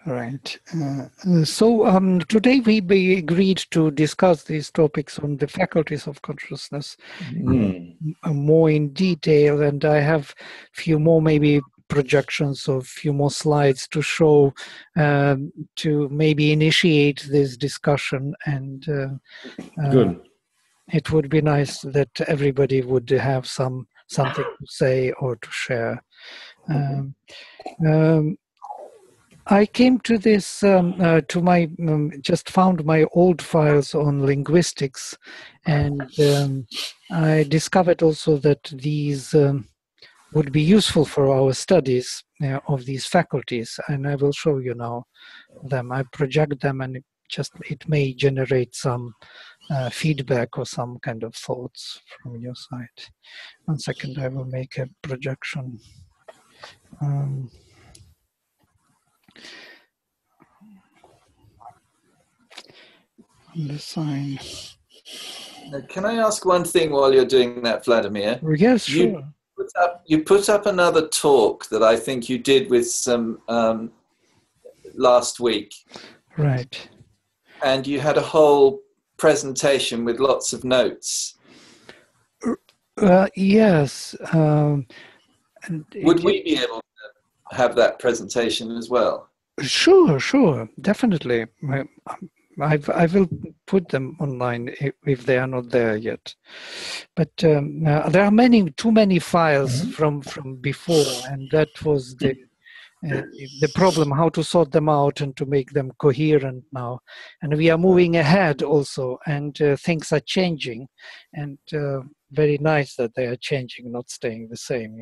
Right. Today we agreed to discuss these topics on the faculties of consciousness more in detail, and I have a few more maybe projections of few more slides to show to maybe initiate this discussion. And Good. It would be nice that everybody would have something to say or to share. I came to this just found my old files on linguistics, and I discovered also that these would be useful for our studies of these faculties, and I will show you now them. I project them, and it may generate some feedback or some kind of thoughts from your side. 1 second, I will make a projection. The sign. Can I ask one thing while you're doing that, Vladimir? Yes, sure. You put up another talk that I think you did with some last week. Right. And you had a whole presentation with lots of notes. Yes. Would we be able to have that presentation as well? Sure, definitely. I will put them online if they are not there yet. But there are too many files from before, and that was the problem, how to sort them out and to make them coherent now. And we are moving ahead also, and things are changing, and very nice that they are changing, not staying the same,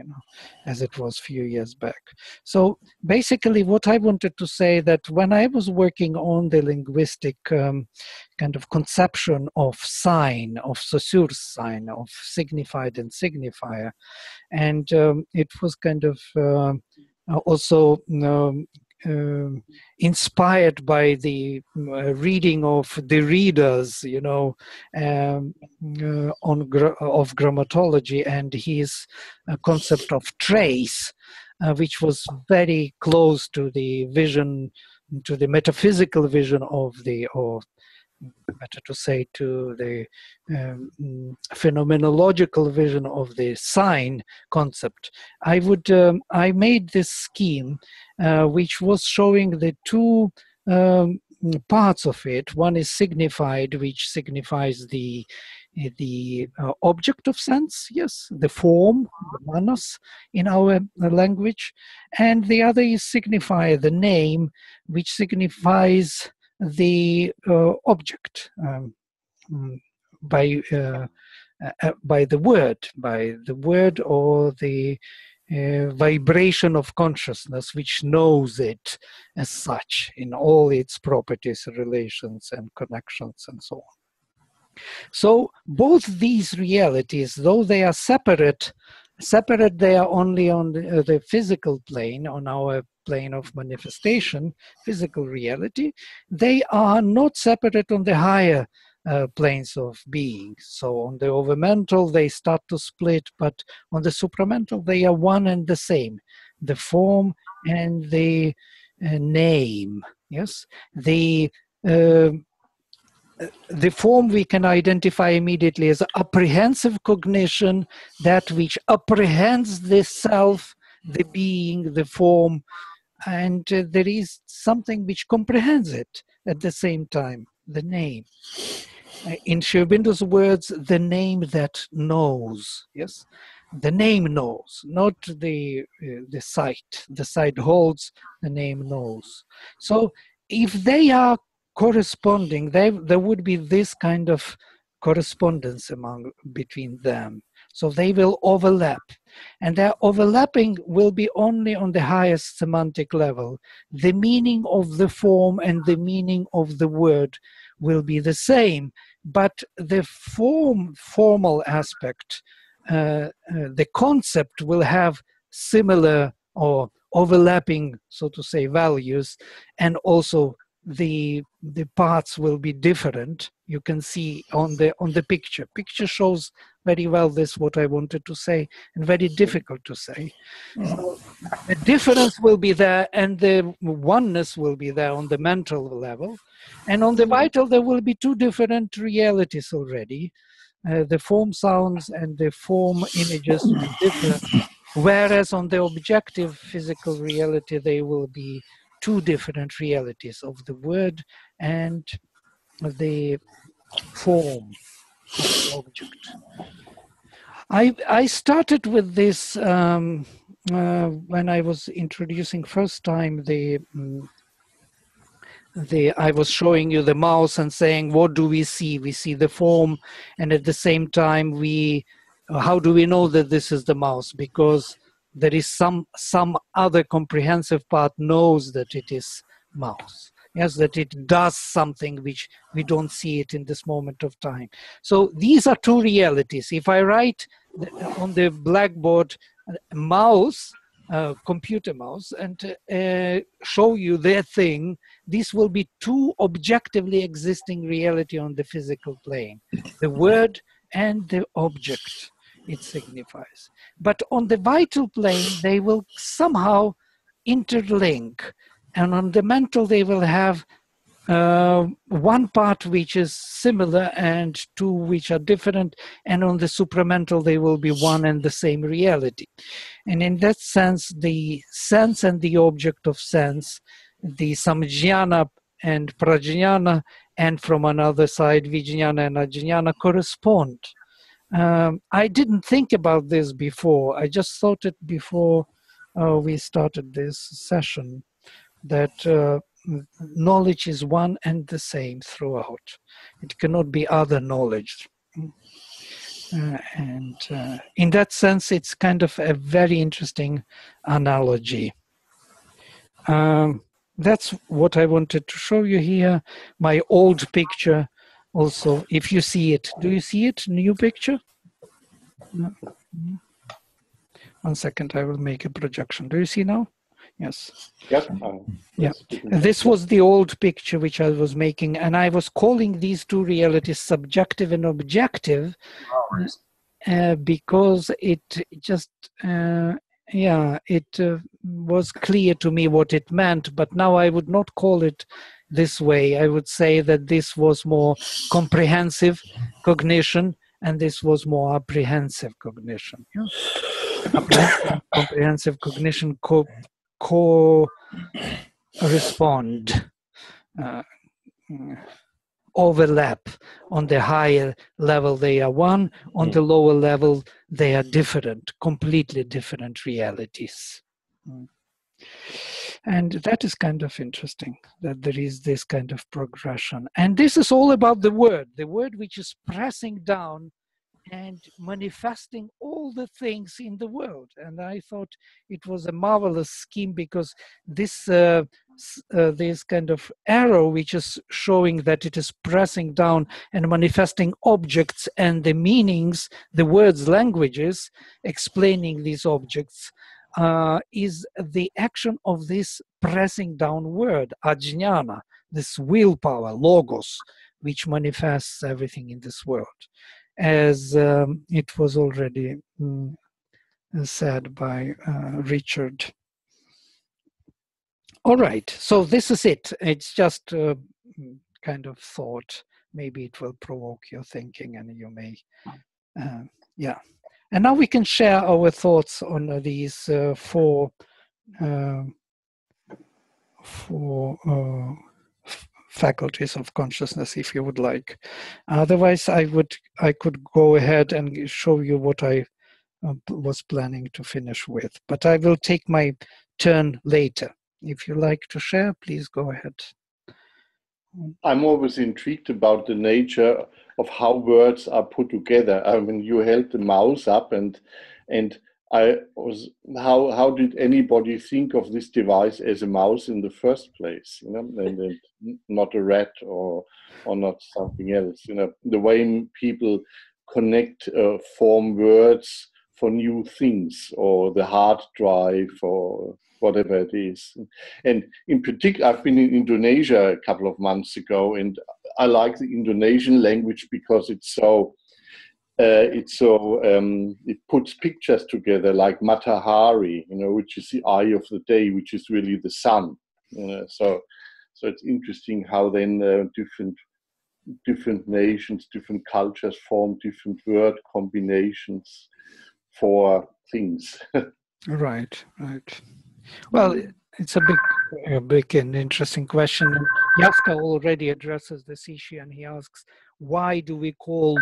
as it was a few years back. So basically what I wanted to say, that when I was working on the linguistic kind of conception of sign, of Saussure's sign, of signified and signifier, and it was kind of also inspired by the reading of the readers, of grammatology, and his concept of trace, which was very close to the vision, to the metaphysical vision of or better to say, to the phenomenological vision of the sign concept. I made this scheme which was showing the two parts of it. One is signified, which signifies the object of sense, yes, the form, the manos in our language, and the other is signifier, the name, which signifies the object by the word or the vibration of consciousness, which knows it as such in all its properties, relations, and connections, and so on. So both these realities, though they are separate, they are only on the physical plane, on our plane of manifestation, physical reality. They are not separate on the higher planes of being. So on the overmental, they start to split, but on the supramental, they are one and the same. The form and the name, yes? The form we can identify immediately as apprehensive cognition, that which apprehends the self, the being, the form, and there is something which comprehends it at the same time, the name. In Sri Aurobindo's words, the name that knows, yes? The name knows, not the sight. The sight holds, the name knows. So if they are corresponding, there would be this kind of correspondence between them. So they will overlap, and their overlapping will be only on the highest semantic level. The meaning of the form and the meaning of the word will be the same, but the formal aspect, the concept will have similar or overlapping, so to say, values, and also the parts will be different. You can see on the picture. Picture shows very well this what I wanted to say, and very difficult to say. So the difference will be there, and the oneness will be there on the mental level. And on the vital, there will be two different realities already. The form sounds and the form images will differ, whereas on the objective physical reality, there will be two different realities of the word and the form of the object. I started with this when I was introducing first time I was showing you the mouse and saying, what do we see? We see the form, and at the same time, how do we know that this is the mouse? Because there is some other comprehensive part knows that it is mouse. Yes, that it does something which we don't see it in this moment of time. So these are two realities. If I write on the blackboard mouse, computer mouse, and show you their thing, these will be two objectively existing reality on the physical plane, the word and the object it signifies. But on the vital plane, they will somehow interlink, and on the mental, they will have one part which is similar and two which are different, and on the supramental they will be one and the same reality. And in that sense, the sense and the object of sense, the samjnana and prajnana, and from another side vijnana and ajnana correspond. I didn't think about this before. I just thought it before we started this session, that knowledge is one and the same throughout. It cannot be other knowledge. And in that sense, it's kind of a very interesting analogy. That's what I wanted to show you here. My old picture also, if you see it. Do you see it? New picture? No. 1 second, I will make a projection. Do you see now? Yes. Yes. Yeah. This was the old picture which I was making, and I was calling these two realities subjective and objective because it just, it was clear to me what it meant, but now I would not call it this way. I would say that this was more comprehensive cognition, and this was more apprehensive cognition. Yeah? Comprehensive cognition correspond, overlap. On the higher level they are one, on the lower level they are different, completely different realities. And that is kind of interesting, that there is this kind of progression. And this is all about the word which is pressing down and manifesting all the things in the world. And I thought it was a marvelous scheme, because this kind of arrow which is showing that it is pressing down and manifesting objects and the meanings, the words, languages, explaining these objects, is the action of this pressing down word, ajnana, this willpower, logos, which manifests everything in this world. As it was already said by Richard. All right, so this is it. It's just a kind of thought. Maybe it will provoke your thinking, and you may, yeah. And now we can share our thoughts on these four faculties of consciousness, if you would like. Otherwise, I could go ahead and show you what I was planning to finish with, but I will take my turn later. If you like to share, please go ahead. I'm always intrigued about the nature of how words are put together. I mean, you held the mouse up, and I was, how did anybody think of this device as a mouse in the first place? You know, and not a rat or not something else. You know, the way people connect, form words for new things, or the hard drive, or whatever it is. And in particular, I've been in Indonesia a couple of months ago, and I like the Indonesian language because it's so it puts pictures together like Matahari, which is the eye of the day, which is really the sun. So it's interesting how then different nations, different cultures form different word combinations for things. Right. Well, it's a big and interesting question. And Jaska already addresses this issue, and he asks, why do we call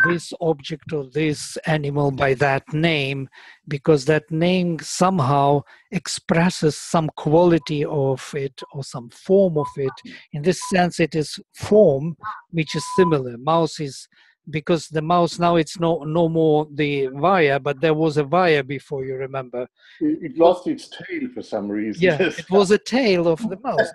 this object or this animal by that name? Because that name somehow expresses some quality of it or some form of it. In this sense, it is form which is similar. Mouse is, because the mouse now, it's no more the via, but there was a via before, you remember. It lost its tail for some reason. Yeah, it was a tail of the mouse.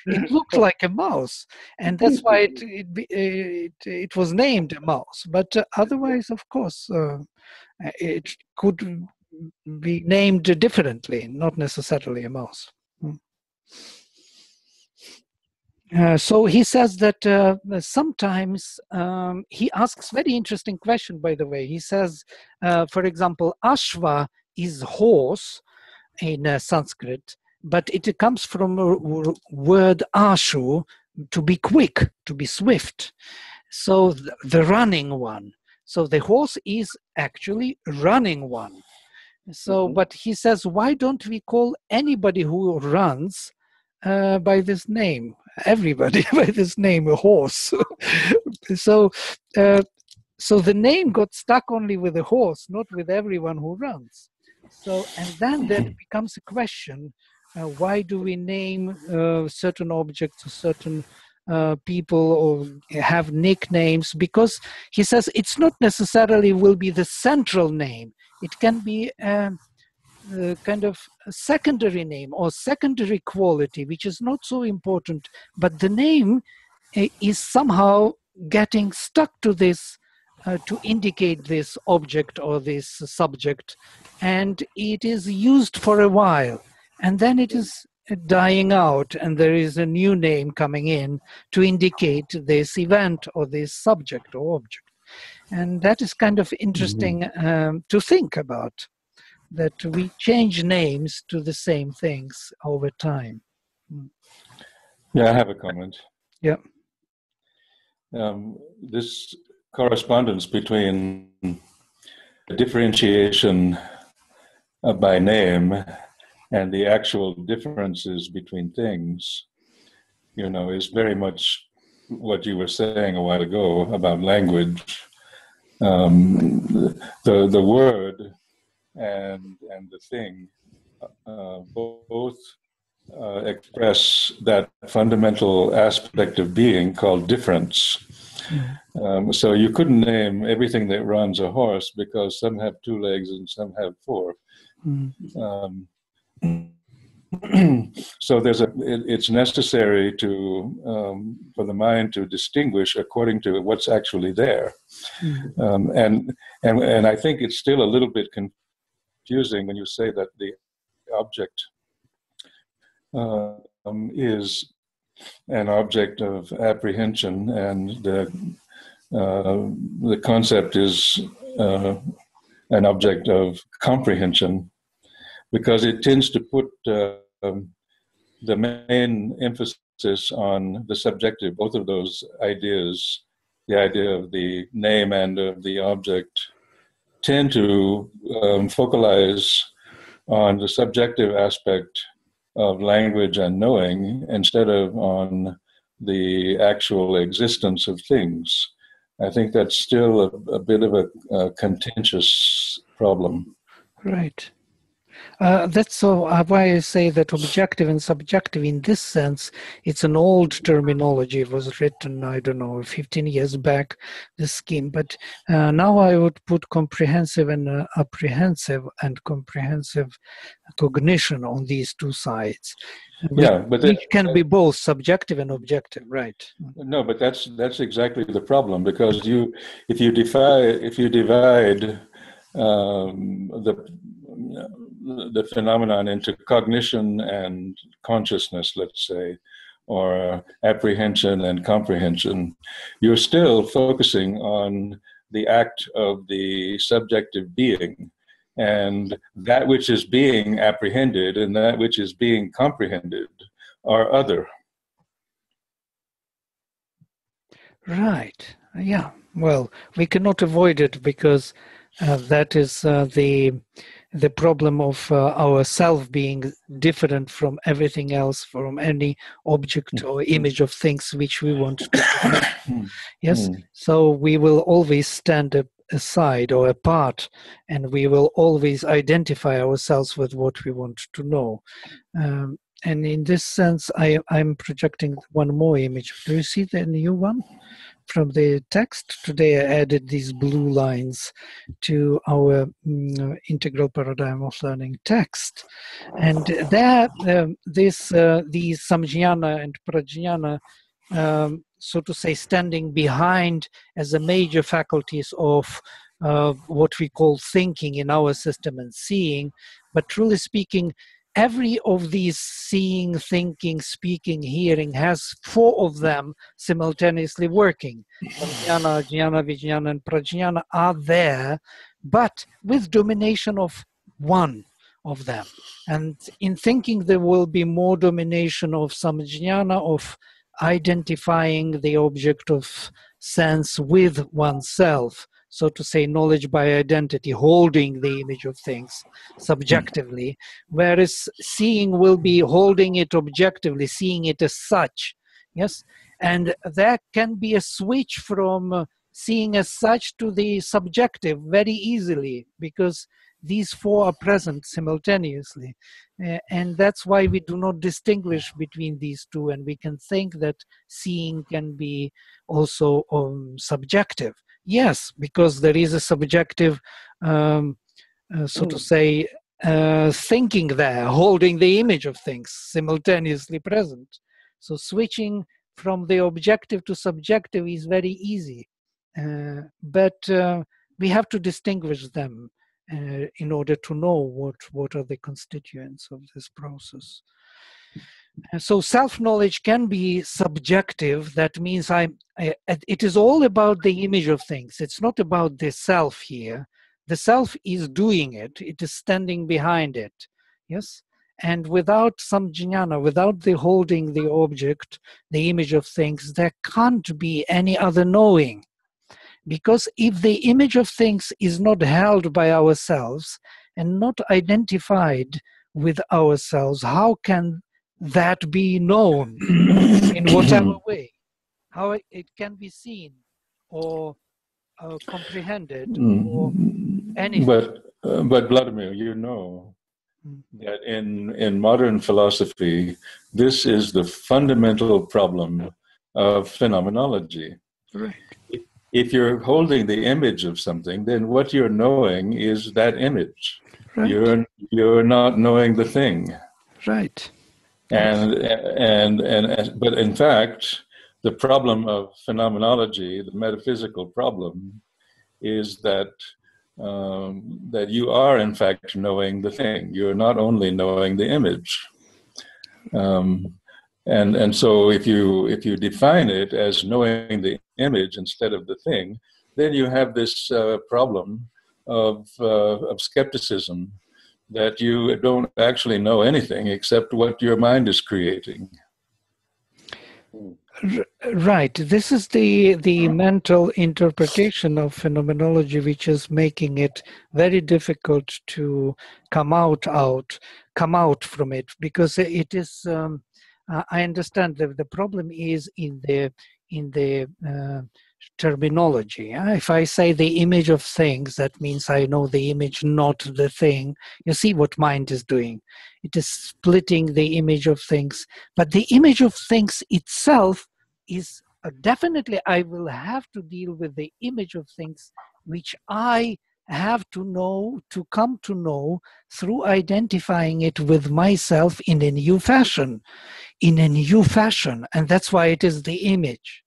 It looked like a mouse, and that's why it was named a mouse. But otherwise, of course, it could be named differently, not necessarily a mouse. So he says that sometimes he asks very interesting question, by the way. He says, for example, Ashva is horse in Sanskrit, but it comes from a word ashu, to be quick, to be swift. So the running one. So the horse is actually running one. So, but he says, why don't we call anybody who runs by this name? Everybody by this name, a horse. So the name got stuck only with the horse, not with everyone who runs. So, and then there becomes a question, why do we name certain objects or certain people or have nicknames? Because he says it's not necessarily will be the central name. It can be kind of a secondary name or secondary quality, which is not so important, but the name is somehow getting stuck to this to indicate this object or this subject, and it is used for a while, and then it is dying out, and there is a new name coming in to indicate this event or this subject or object. And that is kind of interesting to think about, that we change names to the same things over time. Yeah, I have a comment. Yeah. This correspondence between differentiation by name and the actual differences between things, is very much what you were saying a while ago about language. The word and the thing both express that fundamental aspect of being called difference. So you couldn't name everything that runs a horse because some have 2 legs and some have 4. So it's necessary for the mind to distinguish according to what's actually there. And I think it's still a little bit confusing when you say that the object is an object of apprehension, and the concept is an object of comprehension, because it tends to put the main emphasis on the subjective. Both of those ideas, the idea of the name and of the object, tend to focalize on the subjective aspect of language and knowing instead of on the actual existence of things. I think that's still a bit of a contentious problem. Right. That's so why I say that objective and subjective, in this sense, it's an old terminology. It was written, I don't know, 15 years back, this scheme. But now I would put comprehensive and apprehensive and comprehensive cognition on these 2 sides. But it can be both subjective and objective, right? No, but that's exactly the problem, because if you divide the phenomenon into cognition and consciousness, let's say, or apprehension and comprehension, you're still focusing on the act of the subjective being, and that which is being apprehended and that which is being comprehended are other. Right. Yeah. Well, we cannot avoid it because that is the problem of our self being different from everything else, from any object or image of things which we want to know. Yes. So we will always stand aside or apart, and we will always identify ourselves with what we want to know. And in this sense, I'm projecting one more image. Do you see the new one from the text? Today I added these blue lines to our integral paradigm of learning text. And there, these samjnana and prajnana, so to say, standing behind as the major faculties of what we call thinking in our system and seeing, but truly speaking, every of these seeing, thinking, speaking, hearing has four of them simultaneously working. Jnana, Jnana, Vijnana, and Prajnana are there, but with domination of one of them. And in thinking, there will be more domination of some jnana, of identifying the object of sense with oneself, so to say, knowledge by identity, holding the image of things subjectively, whereas seeing will be holding it objectively, seeing it as such. Yes, and there can be a switch from seeing as such to the subjective very easily, because these four are present simultaneously. And that's why we do not distinguish between these two, and we can think that seeing can be also subjective. Yes, because there is a subjective, so to say, thinking there, holding the image of things simultaneously present. So switching from the objective to subjective is very easy, but we have to distinguish them in order to know what are the constituents of this process. So self-knowledge can be subjective. That means it is all about the image of things. It's not about the self here. The self is doing it. It is standing behind it. Yes? And without some jnana, without the holding the object, the image of things, there can't be any other knowing. Because if the image of things is not held by ourselves and not identified with ourselves, how can that be known in whatever way? How it can be seen or comprehended or anything? But Vladimir, you know that in modern philosophy, this is the fundamental problem of phenomenology. Right. If you're holding the image of something, then what you're knowing is that image. Right. You're not knowing the thing. Right. But in fact, the problem of phenomenology, the metaphysical problem, is that that you are in fact knowing the thing. You're not only knowing the image. And so if you define it as knowing the image instead of the thing, then you have this problem of skepticism, that you don't actually know anything except what your mind is creating. Right. This is the mental interpretation of phenomenology, which is making it very difficult to come out from it, because it is. I understand that the problem is in the terminology. If I say the image of things, that means I know the image, not the thing. You see what mind is doing. It is splitting the image of things. But the image of things itself is definitely, I will have to deal with the image of things which I have to know, to come to know through identifying it with myself in a new fashion. And that's why it is the image.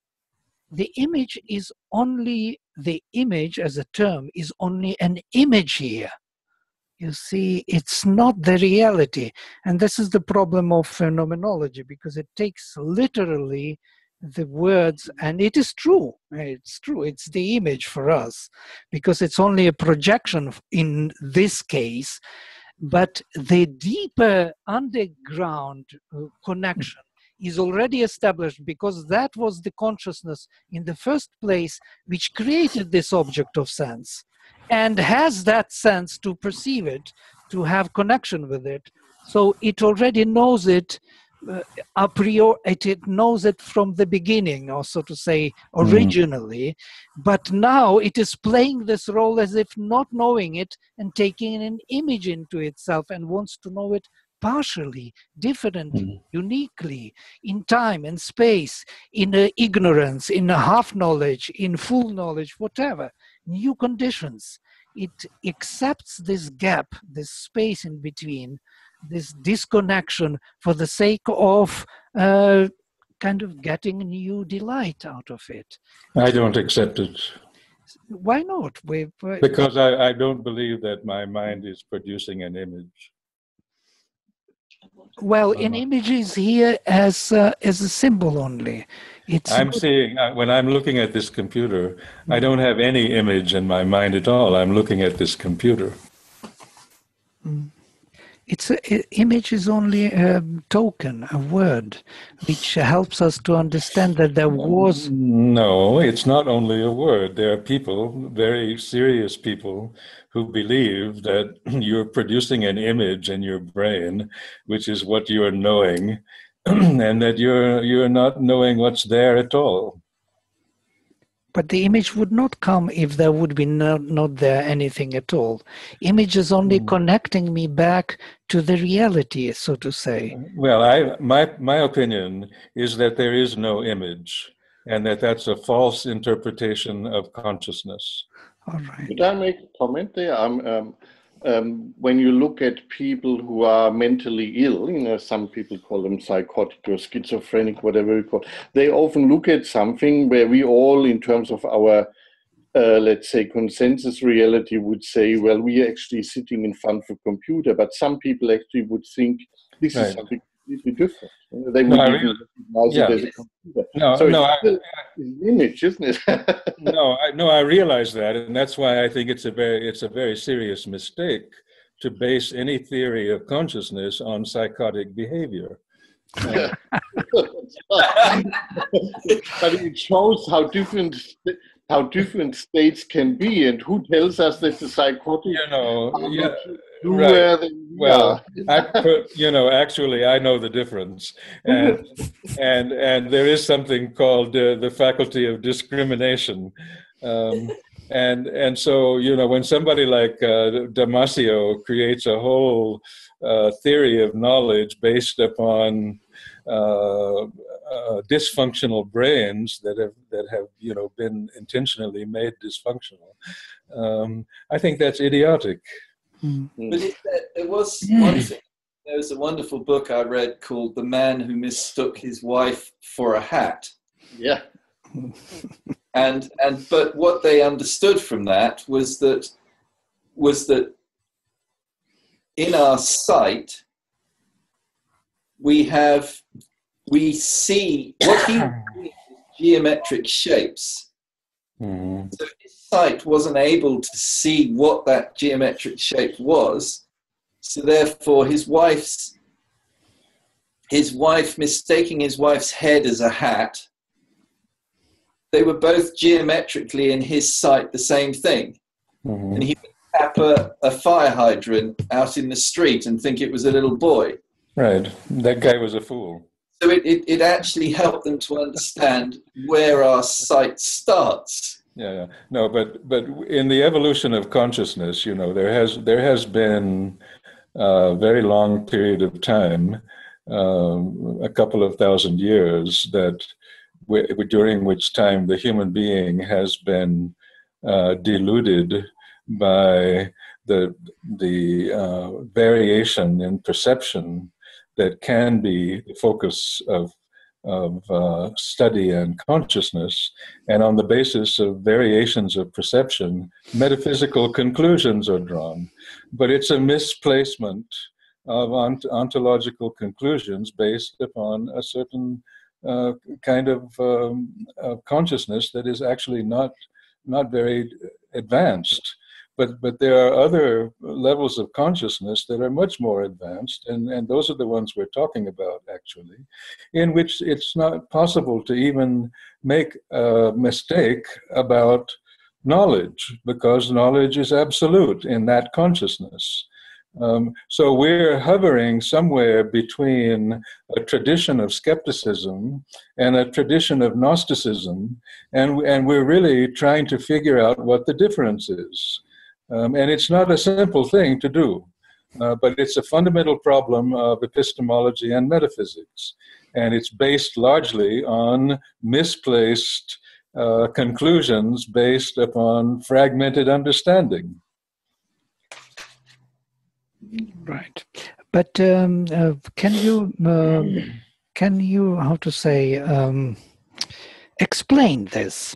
The image is only, the image as a term is only an image here. You see, it's not the reality. And this is the problem of phenomenology, because it takes literally the words, and it is true, it's the image for us, because it's only a projection in this case, but the deeper underground connection is already established, because that was the consciousness in the first place which created this object of sense and has that sense to perceive it, to have connection with it. So it already knows it a priori, it knows it from the beginning, or so to say, originally, but now it is playing this role as if not knowing it and taking an image into itself and wants to know it partially, differently, uniquely, in time and space, in ignorance, in half knowledge, in full knowledge, whatever, new conditions. It accepts this gap, this space in between, this disconnection, for the sake of kind of getting new delight out of it. I don't accept it. Why not? Because I don't believe that my mind is producing an image. Well, an image is here as a symbol only. I'm seeing, when I'm looking at this computer, I don't have any image in my mind at all. I'm looking at this computer. Image is only a token, a word, which helps us to understand that there was... No, it's not only a word. There are people, very serious people, who believe that you're producing an image in your brain, which is what you're knowing, and that you're not knowing what's there at all. But the image would not come if there would be not there anything at all. Image is only connecting me back to the reality, so to say. Well, my opinion is that there is no image, and that's a false interpretation of consciousness. All right. Could I make a comment there? When you look at people who are mentally ill, some people call them psychotic or schizophrenic, whatever you call, they often look at something where we all, in terms of our, let's say, consensus reality, would say, well, we are actually sitting in front of a computer, but some people actually would think this is something completely different. They would even recognize it as a computer. It's an image, isn't it? No, I realize that, and that's why I think it's a very serious mistake to base any theory of consciousness on psychotic behavior. But it shows how different states can be, and who tells us that the psychotic actually, I know the difference, and there is something called the faculty of discrimination, and so when somebody like Damasio creates a whole theory of knowledge based upon dysfunctional brains that have been intentionally made dysfunctional, I think that's idiotic. But there was one thing. There was a wonderful book I read called "The Man Who Mistook His Wife for a Hat." Yeah. But what they understood from that was that in our sight we see what he geometric shapes. So his sight wasn't able to see what that geometric shape was, so therefore his wife mistaking his wife's head as a hat, they were both geometrically in his sight the same thing. And he would tap a fire hydrant out in the street and think it was a little boy. Right, that guy was a fool. So it actually helped them to understand where our sight starts. Yeah. No, but in the evolution of consciousness, there has been a very long period of time, a couple of thousand years, during which time the human being has been deluded by the variation in perception that can be the focus of study and consciousness, and on the basis of variations of perception, metaphysical conclusions are drawn. But it's a misplacement of ontological conclusions based upon a certain kind of consciousness that is actually not very advanced. But there are other levels of consciousness that are much more advanced, and those are the ones we're talking about, actually, in which it's not possible to even make a mistake about knowledge, because knowledge is absolute in that consciousness. So we're hovering somewhere between a tradition of skepticism and a tradition of Gnosticism, and we're really trying to figure out what the difference is. And it's not a simple thing to do, but it's a fundamental problem of epistemology and metaphysics. And it's based largely on misplaced conclusions based upon fragmented understanding. Right. But can you, how to say, explain this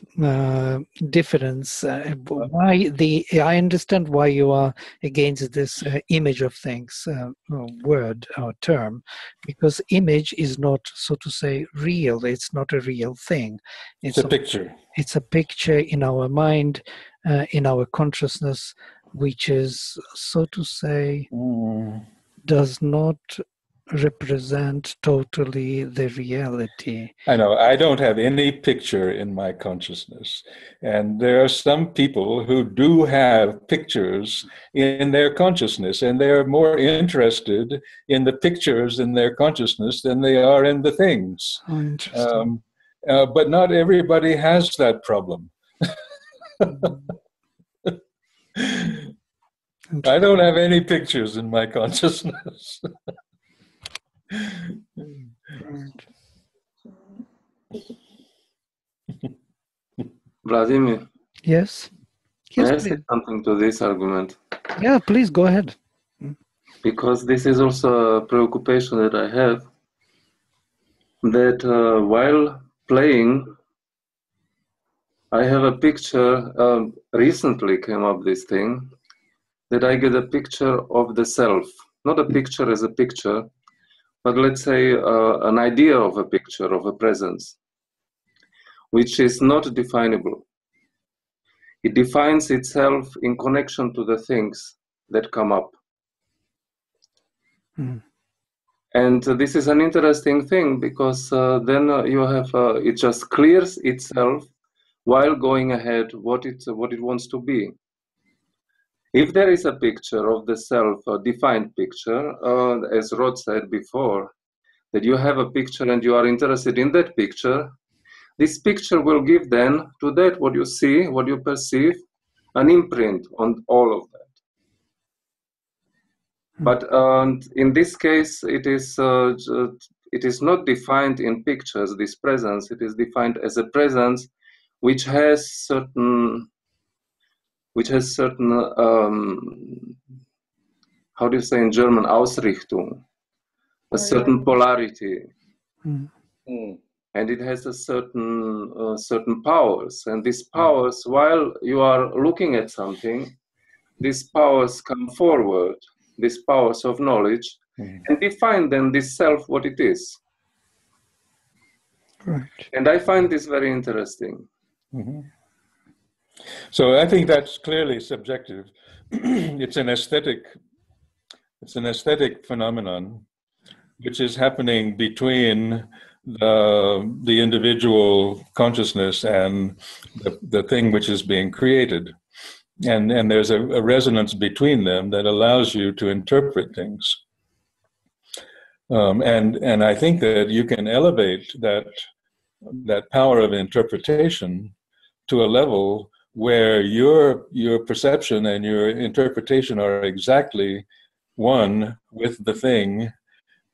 difference? I understand why you are against this image of things word or term, because image is not, so to say, real. It's not a real thing. It's a picture. It's a picture in our mind, in our consciousness, which is, so to say, does not represent totally the reality. I know, I don't have any picture in my consciousness. And there are some people who do have pictures in their consciousness, and they're more interested in the pictures in their consciousness than they are in the things. Oh, interesting. But not everybody has that problem. I don't have any pictures in my consciousness. Vladimir. Yes. May I say something to this argument? Yeah, please go ahead. Because this is also a preoccupation that I have, that while playing, I have a picture, recently came up this thing, that I get a picture of the self, not a picture as a picture, but let's say an idea of a picture, of a presence, which is not definable. It defines itself in connection to the things that come up. And this is an interesting thing, because then you have, it just clears itself while going ahead what it wants to be. If there is a picture of the self, a defined picture, as Rod said before, that you have a picture and you are interested in that picture, this picture will give then to that what you see, what you perceive, an imprint on all of that. But in this case, it is not defined in pictures, this presence. It is defined as a presence which has certain how do you say in German, Ausrichtung, a certain polarity. And it has a certain powers. And these powers, while you are looking at something, these powers come forward, these powers of knowledge, and define then this self what it is. Right. And I find this very interesting. So I think that's clearly subjective. It's an aesthetic phenomenon which is happening between the individual consciousness and the thing which is being created. And there's a resonance between them that allows you to interpret things. And I think that you can elevate that power of interpretation to a level where your perception and your interpretation are exactly one with the thing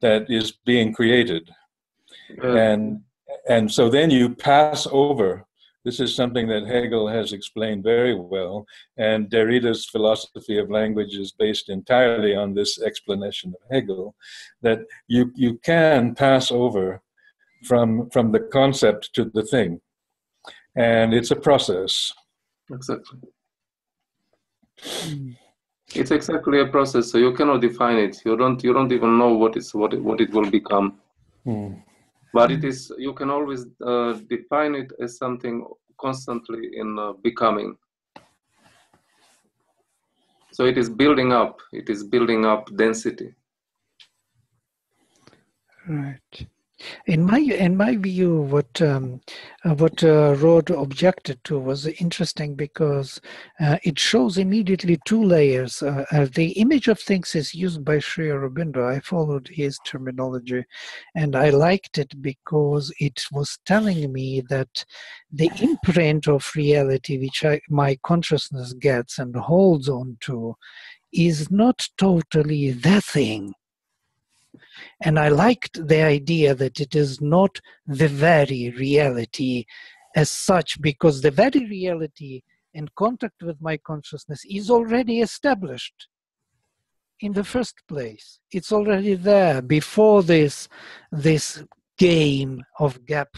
that is being created. And so then you pass over. This is something that Hegel has explained very well, and Derrida's philosophy of language is based entirely on this explanation of Hegel, that you can pass over from the concept to the thing, and it's a process. Exactly. It's exactly a process, so you cannot define it. You don't even know what it will become. But it is, you can always define it as something constantly in becoming. So it is building up density. Right. In my view, what Rod objected to was interesting because it shows immediately two layers. The image of things is used by Sri Aurobindo. I followed his terminology, and I liked it because it was telling me that the imprint of reality which my consciousness gets and holds on to is not totally the thing. And I liked the idea that it is not the very reality as such, because the very reality in contact with my consciousness is already established in the first place. It's already there before this game of gap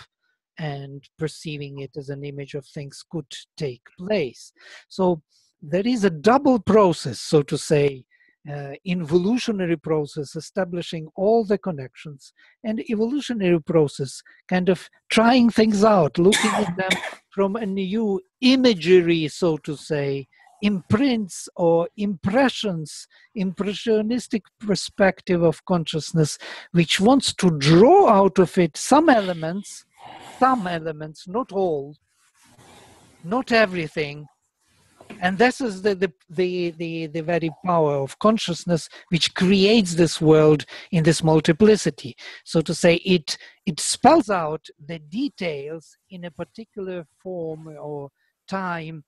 and perceiving it as an image of things could take place. So there is a double process, so to say, involutionary process establishing all the connections, and evolutionary process kind of trying things out, looking at them from a new imagery, so to say, imprints or impressions, impressionistic perspective of consciousness, which wants to draw out of it some elements, not all, not everything. And this is the very power of consciousness, which creates this world in this multiplicity. So to say, it spells out the details in a particular form or time,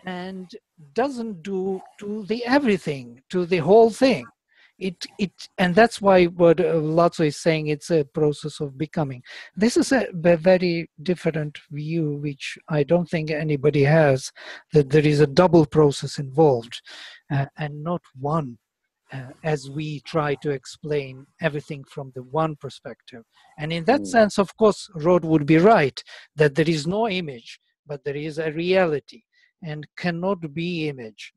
and doesn't do to the everything, to the whole thing. And that's why what Lotso is saying, it's a process of becoming. This is a very different view, which I don't think anybody has, that there is a double process involved and not one, as we try to explain everything from the one perspective. And in that sense, of course, Rod would be right, that there is no image, but there is a reality, and cannot be image.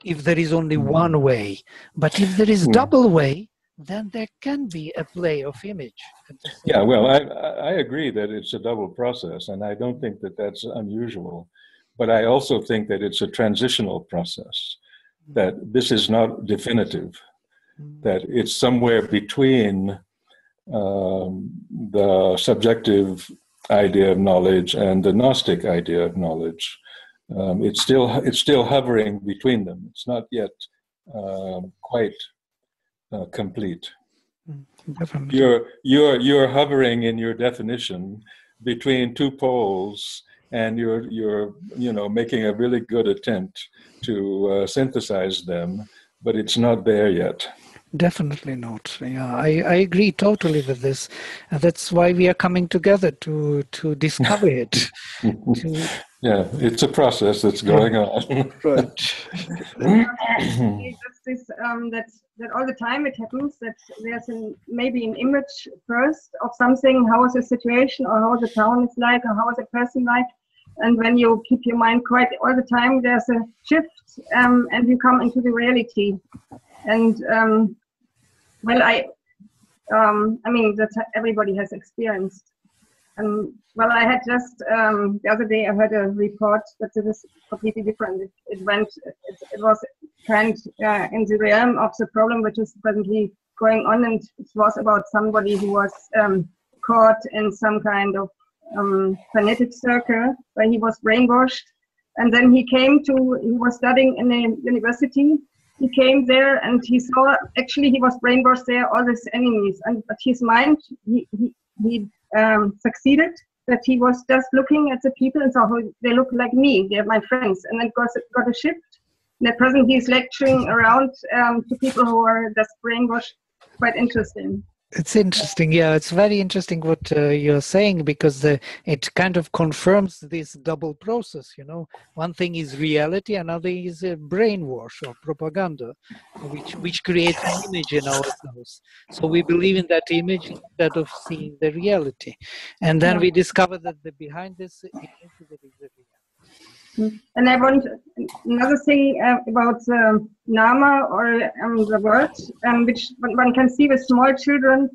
If there is only one way. But if there is double way, then there can be a play of image. Yeah, well, I agree that it's a double process, and I don't think that that's unusual. But I also think that it's a transitional process, that this is not definitive, that it's somewhere between the subjective idea of knowledge and the Gnostic idea of knowledge. It's still hovering between them. It's not yet quite complete. Definitely. You're hovering in your definition between two poles, and you're making a really good attempt to synthesize them, but it's not there yet. Definitely not. Yeah, I agree totally with this. And that's why we are coming together to discover it. Yeah, it's a process that's going on. Right. That all the time it happens that there's maybe an image first of something, how is the situation, or how the town is like, or how is a person like. And when you keep your mind quiet all the time, there's a shift, and you come into the reality. And I mean that everybody has experienced. Well, I had just the other day I heard a report that it is completely different. It was kind in the realm of the problem which is presently going on, and it was about somebody who was caught in some kind of fanatic circle where he was brainwashed, and then he was studying in a university. He came there and he saw actually he was brainwashed there, all his enemies, but his mind he succeeded, that he was just looking at the people and saw, oh, they look like me, they're my friends, and then got a shift. And at present he's lecturing around to people who are just brainwashed. Quite interesting. It's interesting. Yeah, it's very interesting what you're saying, because it kind of confirms this double process. One thing is reality, another is brainwash or propaganda, which creates an image in ourselves. So we believe in that image instead of seeing the reality, and then we discover that behind this image there is a reality. And I want another thing about Nama, or the word, which one can see with small children.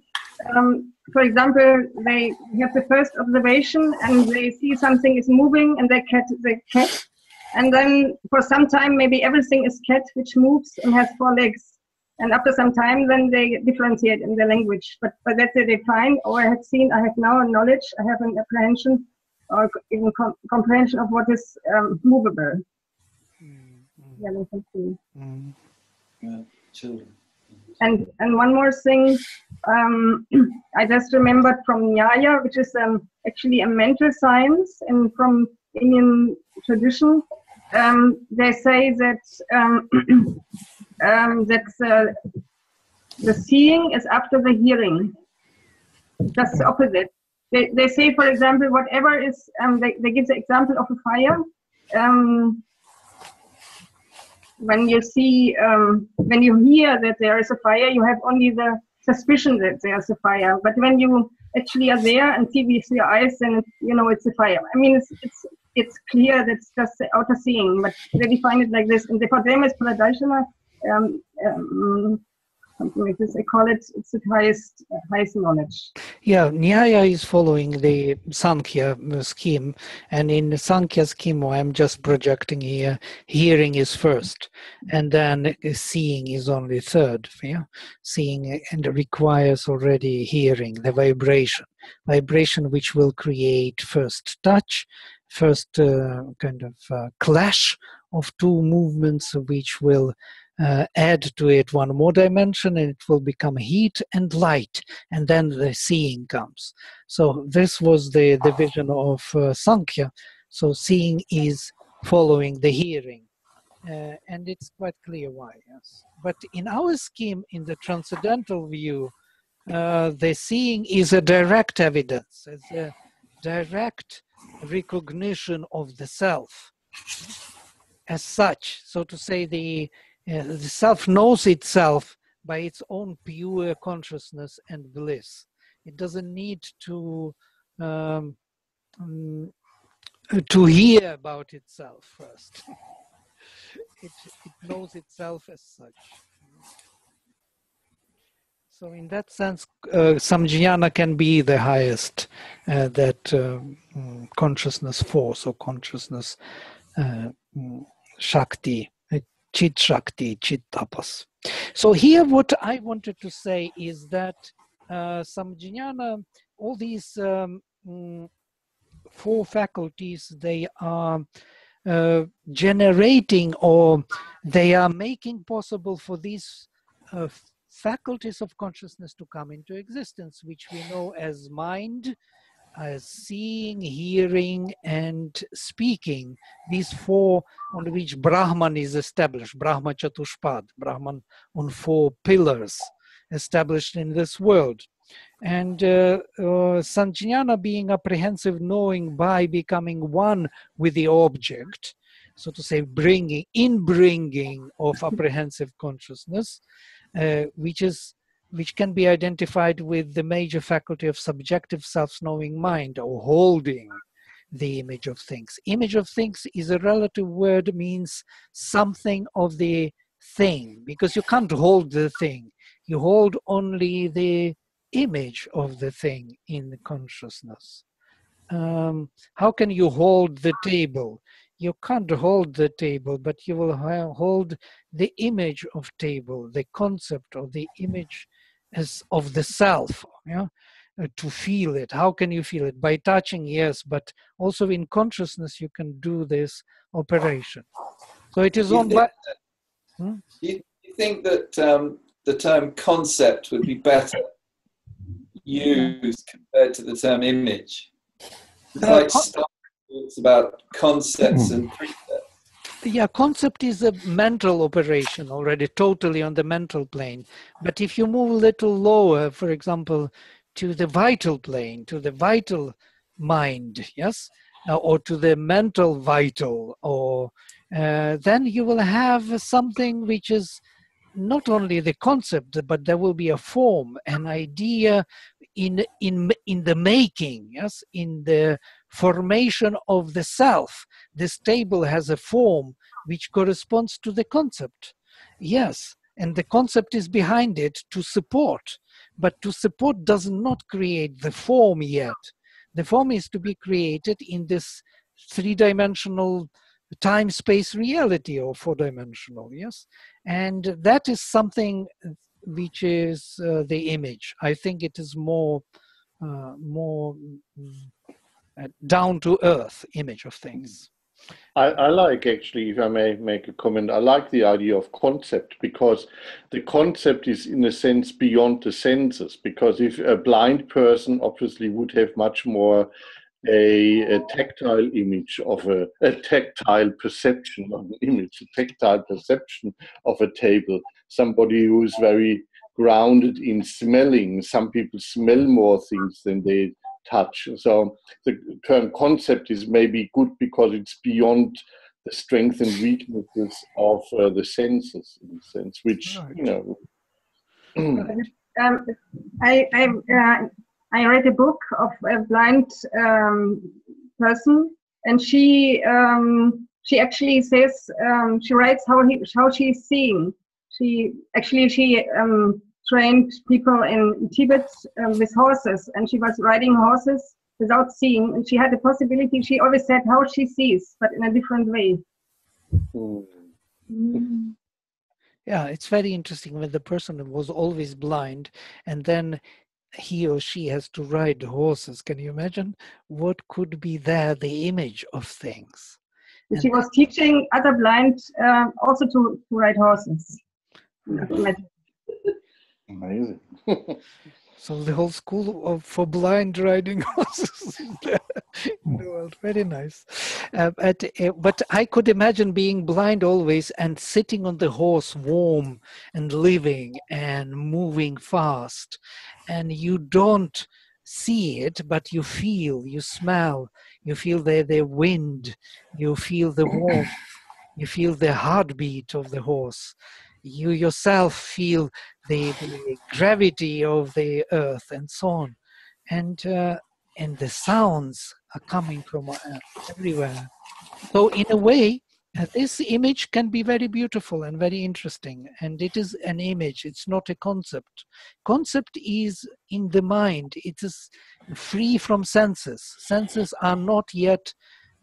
for example, they have the first observation and they see something is moving and they catch the cat. And then for some time, maybe everything is cat, which moves and has 4 legs. And after some time, then they differentiate in the language. But by that they define, oh, I have seen, I have now a knowledge, I have an apprehension or even comprehension of what is movable. Yeah, we can see. Yeah, children. And one more thing, I just remembered from Nyaya, which is actually a mental science and from Indian tradition. They say that the seeing is after the hearing. Just the opposite. They say, for example, whatever is, they give the example of a fire. When you see, when you hear that there is a fire, you have only the suspicion that there's a fire. But when you actually are there and see with your eyes, then you know it's a fire. I mean, it's clear that it's just the outer seeing, but they define it like this. And for them, it's Pradashana, something like this. I call it, it's the highest knowledge. Yeah, Nyaya is following the Sankhya scheme, and in the Sankhya scheme, I'm just projecting here, hearing is first, and then seeing is only third. Yeah? Seeing and requires already hearing, the vibration which will create first touch, first kind of clash of 2 movements, which will add to it 1 more dimension, and it will become heat and light, and then the seeing comes. So this was the vision of Sankhya. So seeing is following the hearing, and it's quite clear why. Yes, but in our scheme, in the transcendental view, the seeing is a direct evidence, it's a direct recognition of the self as such. So to say, the self knows itself by its own pure consciousness and bliss. It doesn't need to hear about itself first. It knows itself as such. So in that sense, samjnana can be the highest that consciousness force or consciousness shakti. Chit Shakti, Chit Tapas. So here what I wanted to say is that samjnana, all these 4 faculties, they are generating, or they are making possible for these faculties of consciousness to come into existence, which we know as mind, as seeing, hearing, and speaking. These 4 on which Brahman is established, Brahma Chatushpad, Brahman on 4 pillars established in this world. And Sanjnana being apprehensive knowing by becoming one with the object, so to say, bringing of apprehensive consciousness, which can be identified with the major faculty of subjective self-knowing mind, or holding the image of things. Image of things is a relative word, means something of the thing, because you can't hold the thing. You hold only the image of the thing in the consciousness. How can you hold the table? You can't hold the table, but you will hold the image of table, the concept of the image as of the self, yeah? To feel it. How can you feel it? By touching, yes, but also in consciousness you can do this operation. So it is on by... You think that the term concept would be better used compared to the term image? It's like Star talks about concepts and precepts. Yeah, concept is a mental operation already, totally on the mental plane. But if you move a little lower, for example, to the vital plane, to the vital mind, yes, or to the mental vital, or then you will have something which is not only the concept, but there will be a form, an idea in the making, yes, in the formation of the self. This table has a form which corresponds to the concept. Yes, and the concept is behind it to support. But to support does not create the form yet. The form is to be created in this three-dimensional time-space reality, or four-dimensional, yes? And that is something which is the image. I think it is more down-to-earth image of things. I like, actually, if I may make a comment, I like the idea of concept, because the concept is in a sense beyond the senses, because if a blind person obviously would have much more a tactile image of a tactile perception of an image, a tactile perception of a table, somebody who's very grounded in smelling. Some people smell more things than they touch. So the term concept is maybe good because it's beyond the strengths and weaknesses of the senses, in a sense, which, you know. I read a book of a blind person, and she actually says, she writes how she's seeing. She trained people in Tibet with horses, and she was riding horses without seeing, and she had the possibility, she always said how she sees, but in a different way. Yeah, it's very interesting when the person was always blind and then he or she has to ride horses. Can you imagine what could be there, the image of things? And she was teaching other blind also to ride horses. Amazing. So the whole school for blind riding horses is there in the world. Very nice. But I could imagine being blind always and sitting on the horse warm and living and moving fast. And you don't see it, but you feel, you smell, you feel the wind, you feel the warmth, you feel the heartbeat of the horse. You yourself feel the gravity of the earth and so on. And the sounds are coming from everywhere. So in a way, this image can be very beautiful and very interesting. And it is an image, it's not a concept. Concept is in the mind. It is free from senses. Senses are not yet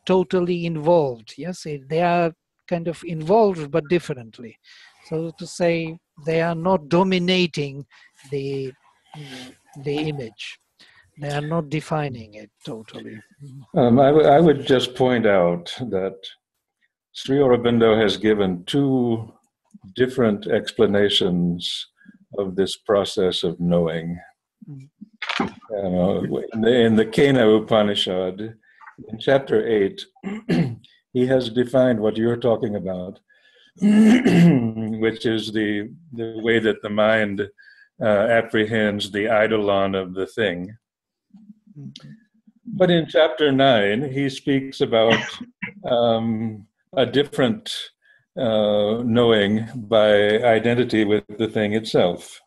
totally involved. Yes, they are kind of involved, but differently. So to say, they are not dominating the image. They are not defining it totally. I would just point out that Sri Aurobindo has given two different explanations of this process of knowing. In the Kena Upanishad, in chapter 8, he has defined what you're talking about, which is the way that the mind apprehends the eidolon of the thing. But in chapter 9, he speaks about a different knowing by identity with the thing itself.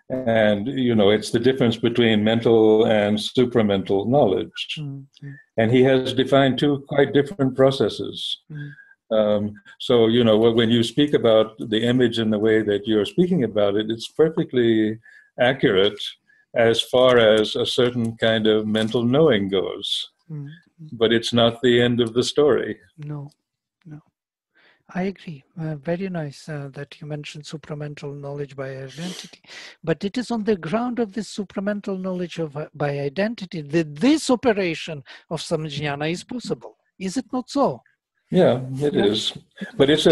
And, it's the difference between mental and supramental knowledge. And he has defined two quite different processes. So, when you speak about the image in the way that you're speaking about it, it's perfectly accurate as far as a certain kind of mental knowing goes. But it's not the end of the story. No. I agree. Very nice that you mentioned supramental knowledge by identity. But it is on the ground of this supramental knowledge by identity that this operation of samjnana is possible. Is it not so? Yeah, it is. But it's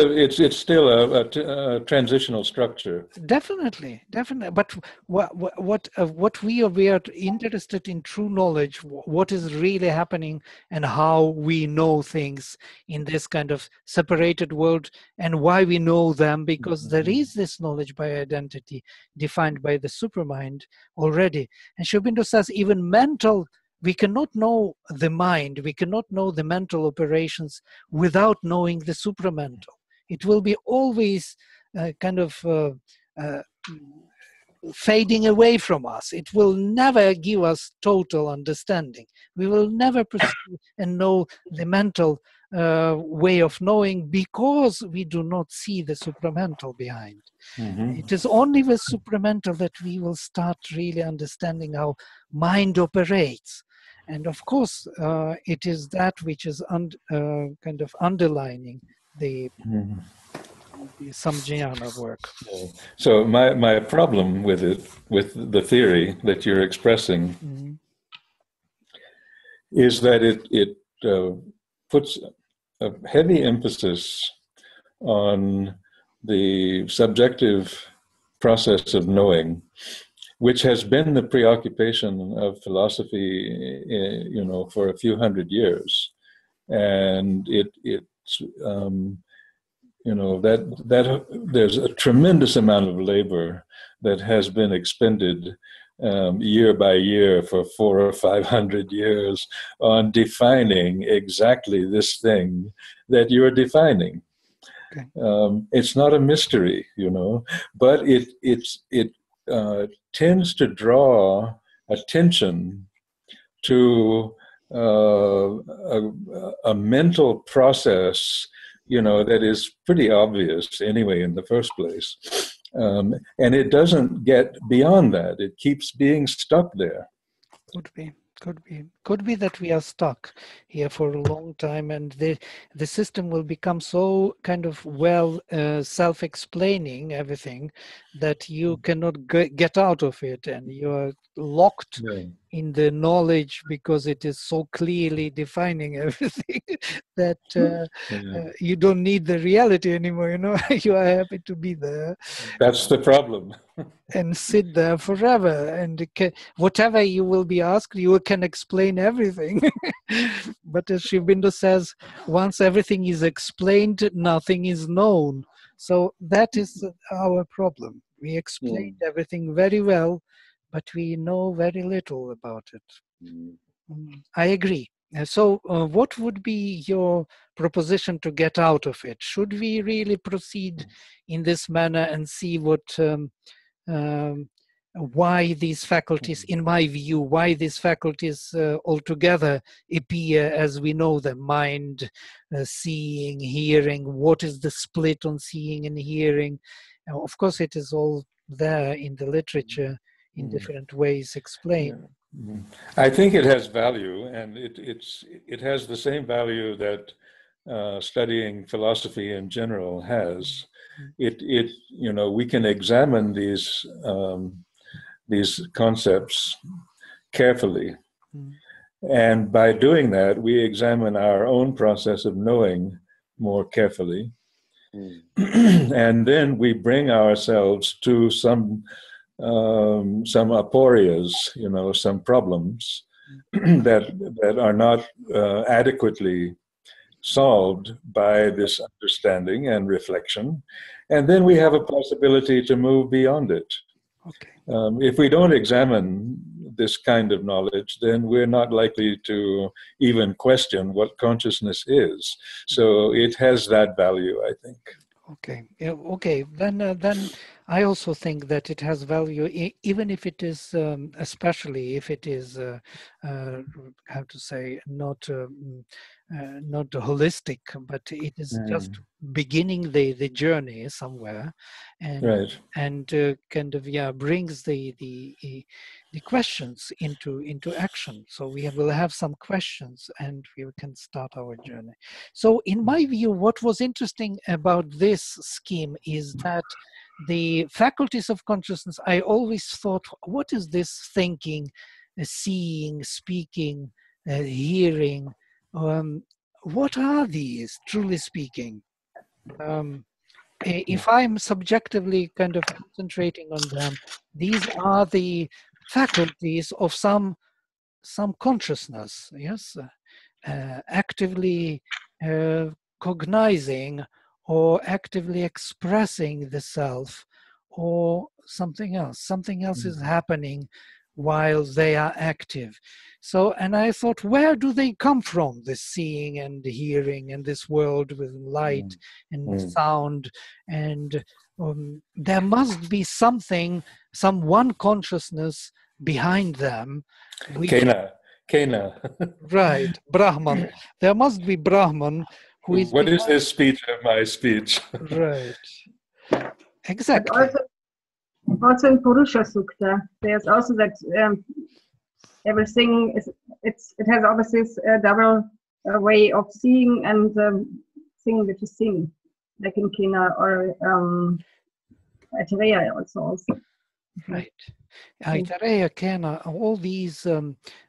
still a transitional structure. Definitely. But what we are interested in true knowledge, what is really happening and how we know things in this kind of separated world and why we know them, because there is this knowledge by identity defined by the supermind already. And Sri Aurobindo says even mental, we cannot know the mind, we cannot know the mental operations without knowing the supramental. It will be always fading away from us. It will never give us total understanding. We will never perceive and know the mental way of knowing, because we do not see the supramental behind. It is only with supramental that we will start really understanding how mind operates. And of course, it is that which is kind of underlining the Samjnana work. So my problem with it, with the theory that you're expressing, is that it puts a heavy emphasis on the subjective process of knowing, which has been the preoccupation of philosophy, for a few hundred years, and it's that there's a tremendous amount of labor that has been expended year by year for 400 or 500 years on defining exactly this thing that you're defining. Okay. It's not a mystery, but it tends to draw attention to a mental process, that is pretty obvious anyway in the first place. And it doesn't get beyond that. It keeps being stuck there. Could be that we are stuck here for a long time, and the system will become so kind of self-explaining everything that you cannot get out of it, and you are locked in the knowledge because it is so clearly defining everything that you don't need the reality anymore. You are happy to be there. That's the problem. And sit there forever, and whatever you will be asked, you can explain everything. But as Sri Aurobindo says, once everything is explained, nothing is known. So that is our problem. We explained everything very well, but we know very little about it. I agree. So what would be your proposition to get out of it? Should we really proceed in this manner and see why these faculties, in my view, why these faculties altogether appear as we know them: mind, seeing, hearing? What is the split on seeing and hearing? Of course, it is all there in the literature in different ways explained. I think it has value, and it has the same value that studying philosophy in general has. We can examine these concepts carefully, and by doing that, we examine our own process of knowing more carefully, and then we bring ourselves to some aporias, some problems that are not adequately solved by this understanding and reflection, and then we have a possibility to move beyond it. Okay. If we don't examine this kind of knowledge, then we're not likely to even question what consciousness is. So it has that value, I think. Okay. Then I also think that it has value, even if it is, especially if it is, how to say, not holistic, but it is just beginning the journey somewhere, and kind of brings the questions into action. So we will have some questions, and we can start our journey. So in my view, what was interesting about this scheme is that the faculties of consciousness, I always thought, what is this thinking, seeing, speaking, hearing? What are these, truly speaking? If I'm subjectively kind of concentrating on them, these are the faculties of some consciousness, yes, actively cognizing or actively expressing the self, or something else. Something else is happening while they are active. So, and I thought, where do they come from, this seeing and hearing and this world with light and sound? And there must be something, some one consciousness behind them. Kena, Kena. Right, Brahman. There must be Brahman who is What is his speech and my speech? right. But Exactly. also in Purusha Sukta, there's also that everything is it has always this double way of seeing and seeing which is seen, like in Kina or Aitareya also. Right. Aitareya, Kena, all these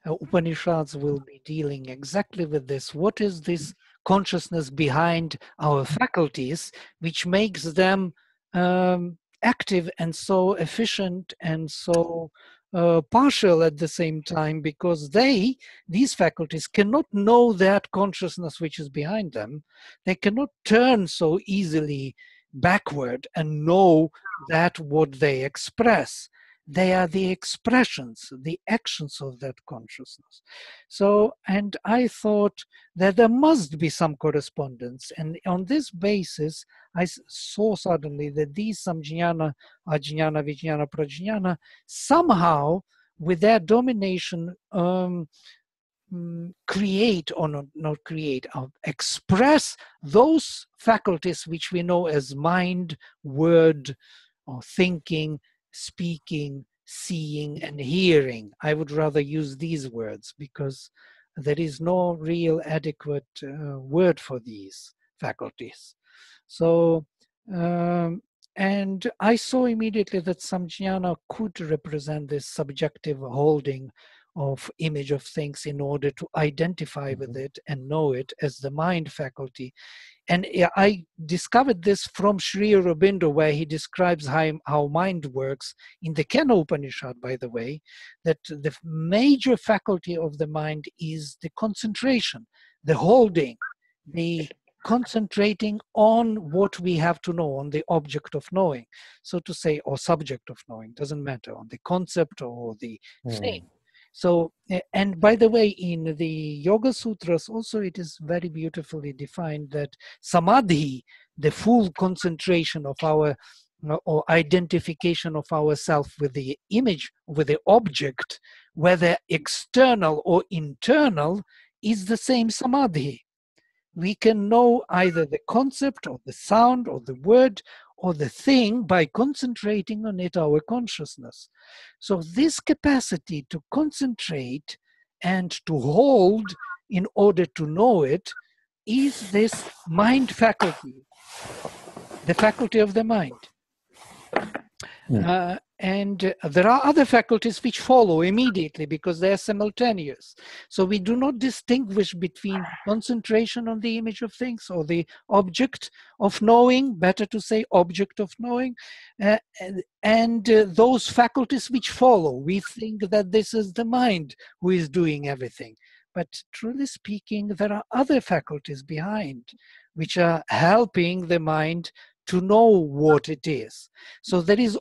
Upanishads will be dealing exactly with this. What is this consciousness behind our faculties, which makes them active and so efficient and so partial at the same time, because these faculties cannot know that consciousness which is behind them. They cannot turn so easily backward and know that what they express. They are the expressions, the actions of that consciousness. So, and I thought that there must be some correspondence. And on this basis, I saw suddenly that these samjnana, ajnana, vijnana, prajnana, somehow with their domination create or not create, express those faculties which we know as mind, word, or thinking, speaking, seeing, and hearing. I would rather use these words because there is no real adequate word for these faculties. So, and I saw immediately that samjnana could represent this subjective holding of image of things in order to identify with it and know it as the mind faculty. And I discovered this from Sri Aurobindo, where he describes how mind works in the Kena Upanishad, by the way, that the major faculty of the mind is the concentration, the holding, the concentrating on what we have to know, on the object of knowing, so to say, or subject of knowing, doesn't matter, on the concept or the thing. So, and by the way, in the Yoga Sutras also it is very beautifully defined that samadhi, the full concentration of our or identification of ourself with the image, with the object, whether external or internal, is the same samadhi. We can know either the concept or the sound or the word or the thing by concentrating on it, our consciousness. So this capacity to concentrate and to hold in order to know it is this mind faculty, the faculty of the mind. And there are other faculties which follow immediately because they are simultaneous. So we do not distinguish between concentration on the image of things or the object of knowing, better to say object of knowing, and those faculties which follow. We think that this is the mind who is doing everything. But truly speaking, there are other faculties behind which are helping the mind to know what it is. So there is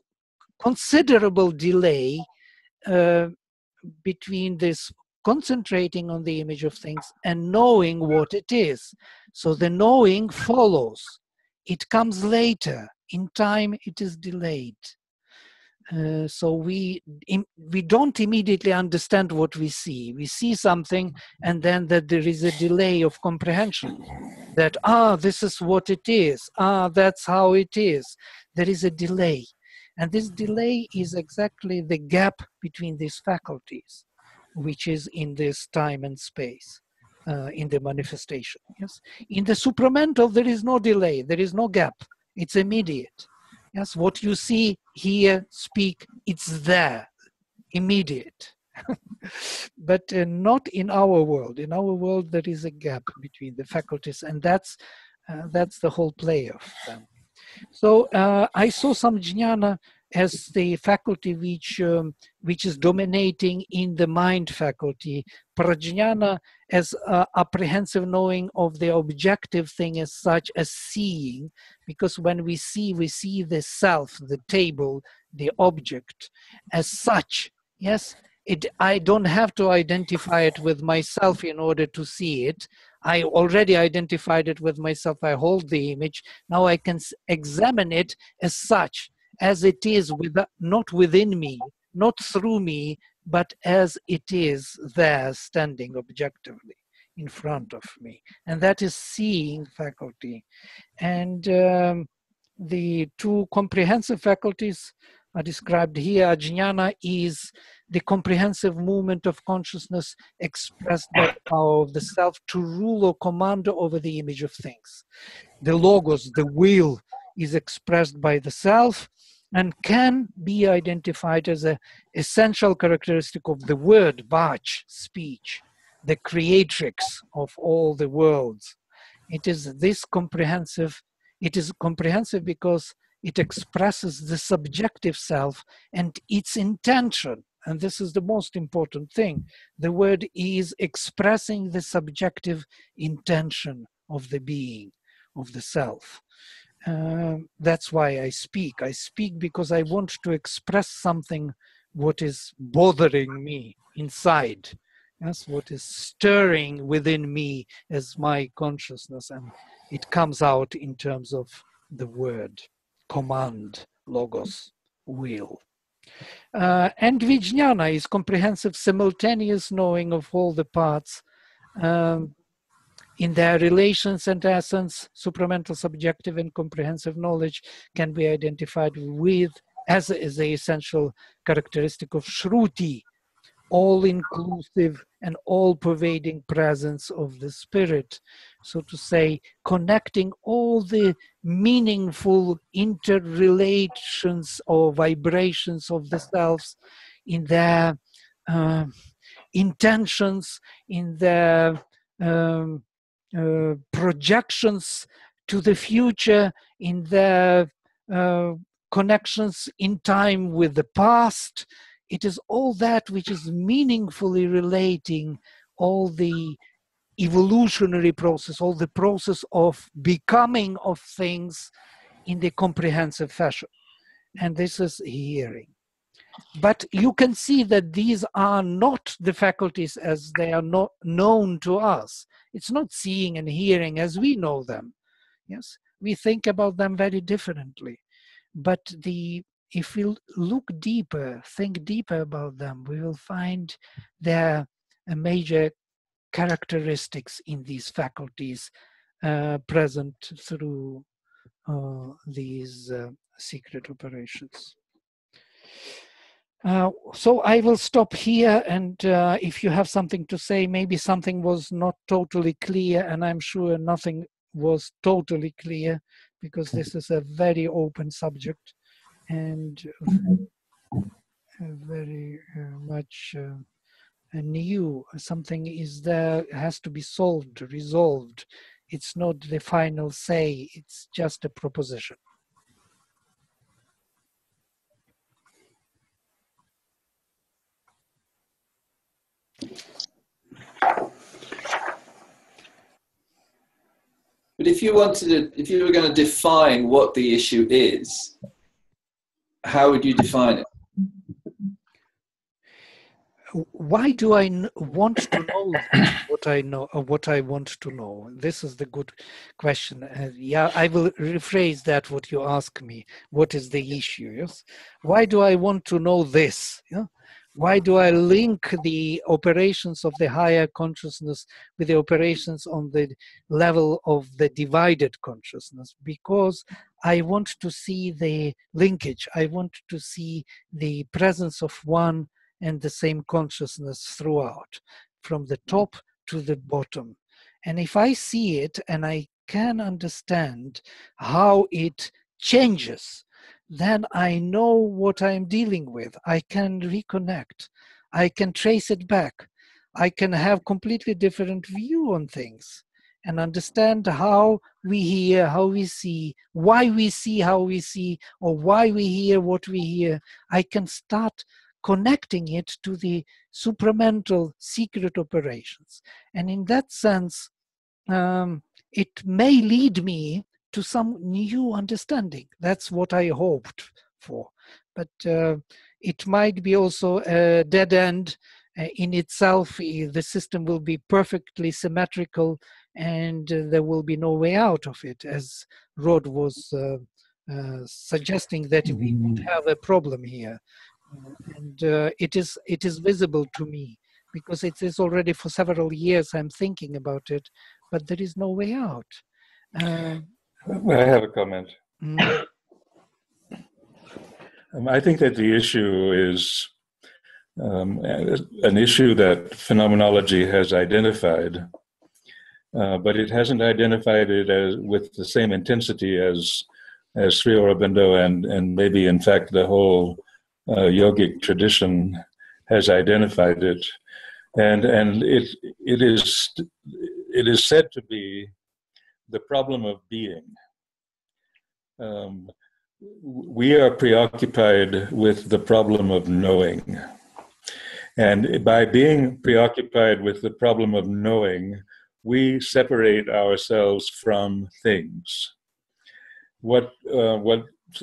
considerable delay between this concentrating on the image of things and knowing what it is. So the knowing follows. It comes later. In time, it is delayed. So we don't immediately understand what we see. We see something, and then that there is a delay of comprehension. That, this is what it is. That's how it is. There is a delay. And this delay is exactly the gap between these faculties, which is in this time and space, in the manifestation. Yes, in the supramental, there is no delay. There is no gap. It's immediate. Yes, what you see, hear, speak, it's there, immediate. But not in our world. In our world, there is a gap between the faculties, and that's the whole play of them. So I saw samjnana as the faculty which is dominating in the mind faculty, prajnana as apprehensive knowing of the objective thing as such as seeing, because when we see the self, the table, the object as such. Yes, I don't have to identify it with myself in order to see it. I already identified it with myself. I hold the image. Now I can examine it as such, as it is, not within me, not through me, but as it is there standing objectively in front of me. And that is seeing faculty. And the two comprehensive faculties are described here. Ajnana is the comprehensive movement of consciousness expressed by the power of the self to rule or command over the image of things. The logos, the will, is expressed by the self and can be identified as an essential characteristic of the word, vach, speech, the creatrix of all the worlds. It is this comprehensive, it is comprehensive because it expresses the subjective self and its intention. And this is the most important thing. The word is expressing the subjective intention of the being, of the self. That's why I speak. I speak because I want to express something what is bothering me inside. Yes, what is stirring within me as my consciousness, and it comes out in terms of the word, command, logos, will. And Vijnana is comprehensive, simultaneous knowing of all the parts in their relations and essence. Supramental, subjective, and comprehensive knowledge can be identified with as the essential characteristic of Shruti, all-inclusive and all-pervading presence of the spirit, so to say, connecting all the meaningful interrelations or vibrations of the selves in their intentions, in their projections to the future, in their connections in time with the past. It is all that which is meaningfully relating all the evolutionary process, all the process of becoming of things in the comprehensive fashion. And this is hearing. But you can see that these are not the faculties as they are not known to us. It's not seeing and hearing as we know them. Yes, we think about them very differently. But if we look deeper, think deeper about them, we will find their major characteristics in these faculties present through these secret operations. So I will stop here, and if you have something to say, maybe something was not totally clear, and I'm sure nothing was totally clear, because this is a very open subject and very much new. Something is there, has to be solved, resolved. It's not the final say, it's just a proposition. But if you were going to define what the issue is, how would you define it? Why do I want to know what I know, or what I want to know? This is the good question. Yeah, I will rephrase that. What you ask me, what is the issue? Yes, why do I want to know this? Yeah? Why do I link the operations of the higher consciousness with the operations on the level of the divided consciousness? Because I want to see the linkage. I want to see the presence of one and the same consciousness throughout, from the top to the bottom. And if I see it and I can understand how it changes, then I know what I'm dealing with. I can reconnect. I can trace it back. I can have completely different view on things and understand how we hear, how we see, why we see how we see, or why we hear what we hear. I can start connecting it to the supramental secret operations. And in that sense, it may lead me to some new understanding. That's what I hoped for. But it might be also a dead end in itself. The system will be perfectly symmetrical and there will be no way out of it, as Rod was suggesting that we would have a problem here. And it is visible to me, because it is already for several years I'm thinking about it, but there is no way out. I have a comment. Mm. I think that the issue is an issue that phenomenology has identified, but it hasn't identified it as with the same intensity as Sri Aurobindo and maybe in fact the whole yogic tradition has identified it, and it is said to be the problem of being. We are preoccupied with the problem of knowing. And by being preoccupied with the problem of knowing, we separate ourselves from things. What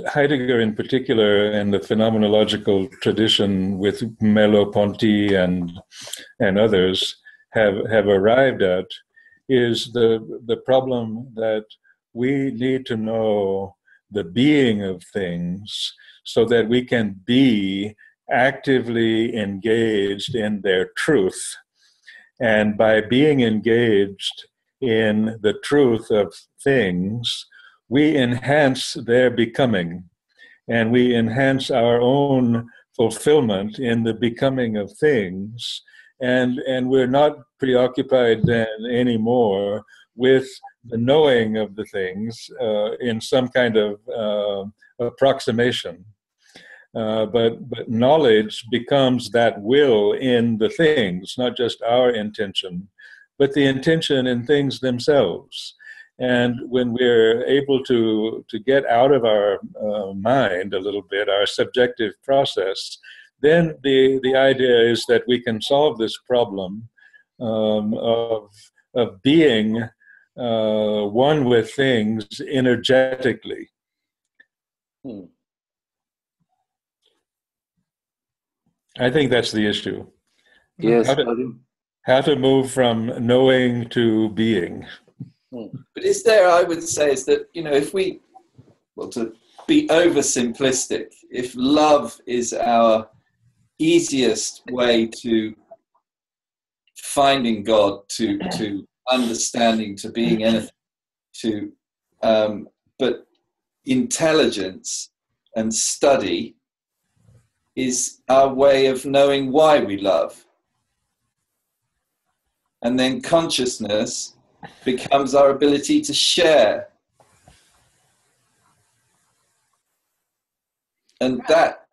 Heidegger in particular and the phenomenological tradition with Merleau-Ponty and others have arrived at is the problem that we need to know the being of things so that we can be actively engaged in their truth. And by being engaged in the truth of things, we enhance their becoming, and we enhance our own fulfillment in the becoming of things. And we're not preoccupied then anymore with the knowing of the things in some kind of approximation. But knowledge becomes that will in the things, not just our intention, but the intention in things themselves. And when we're able to get out of our mind a little bit, our subjective process, then the idea is that we can solve this problem of being one with things energetically. I think that's the issue. Yes. How to move from knowing to being. But is there, I would say, is that, if we, to be oversimplistic, if love is our easiest way to finding God, to understanding, to being anything, but intelligence and study is our way of knowing why we love. And then consciousness becomes our ability to share. And that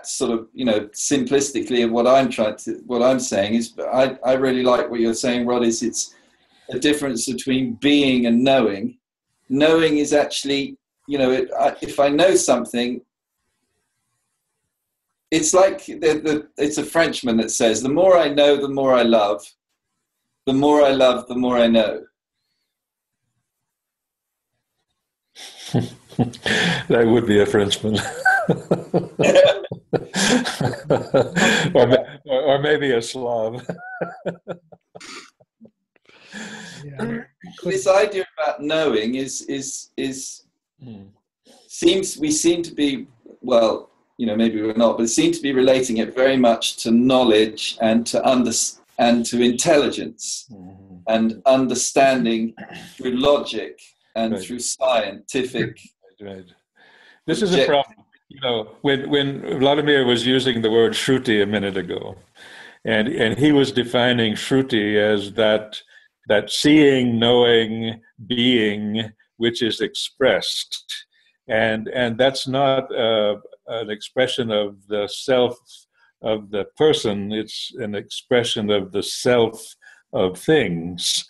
sort of, simplistically what I'm saying is, I really like what you're saying, Rod, is it's a difference between being and knowing. Knowing is actually, if I know something, it's like it's a Frenchman that says, the more I know, the more I love. The more I love, the more I know. That would be a Frenchman. or maybe a Slav. Yeah. This idea about knowing we seem to be, well, maybe we're not, but it seems to be relating it very much to knowledge and to intelligence and understanding through logic and through scientific. Right. This is a problem. When Vladimir was using the word shruti a minute ago, and he was defining shruti as that seeing, knowing, being, which is expressed, and that's not an expression of the self of the person, it's an expression of the self of things.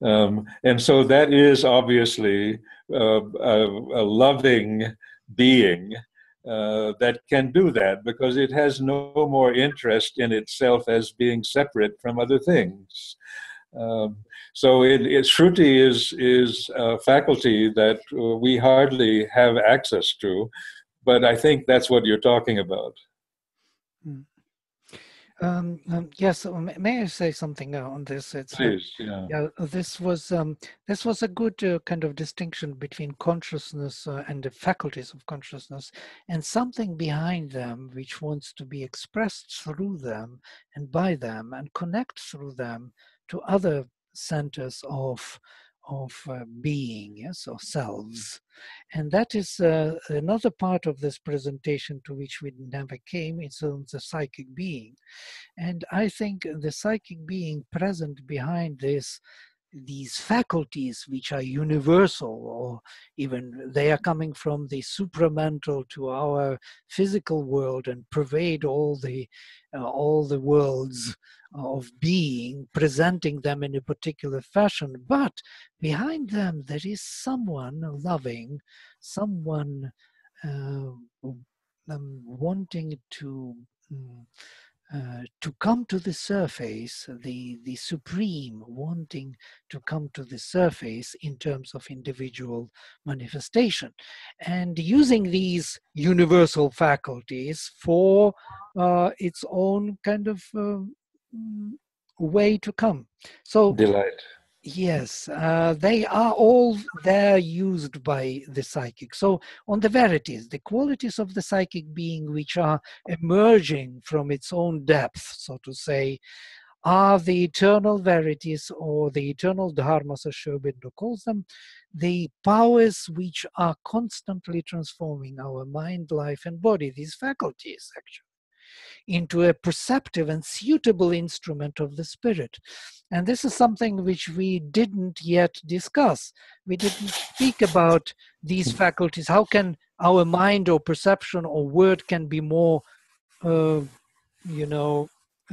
And so that is obviously a loving being that can do that, because it has no more interest in itself as being separate from other things. So Shruti is a faculty that we hardly have access to, but I think that's what you're talking about. Yes, may I say something on this? Please, yeah. Yeah, this was a good kind of distinction between consciousness and the faculties of consciousness, and something behind them which wants to be expressed through them and by them and connect through them to other centers of being, yes, or selves. And that is another part of this presentation to which we never came. It's on the psychic being. And I think the psychic being present behind these faculties, which are universal, or even they are coming from the supramental to our physical world and pervade all the worlds of being, presenting them in a particular fashion. But behind them, there is someone loving, someone wanting to come to the surface, the supreme wanting to come to the surface in terms of individual manifestation, and using these universal faculties for its own kind of way to come. So Delight. yes, they are all there used by the psychic. So on the verities, the qualities of the psychic being which are emerging from its own depth, so to say, are the eternal verities, or the eternal dharmas, as Sri Aurobindo calls them, the powers which are constantly transforming our mind, life, and body, these faculties actually, into a perceptive and suitable instrument of the spirit. And this is something which we didn't yet discuss. We didn't speak about these faculties. How can our mind or perception or word can be more,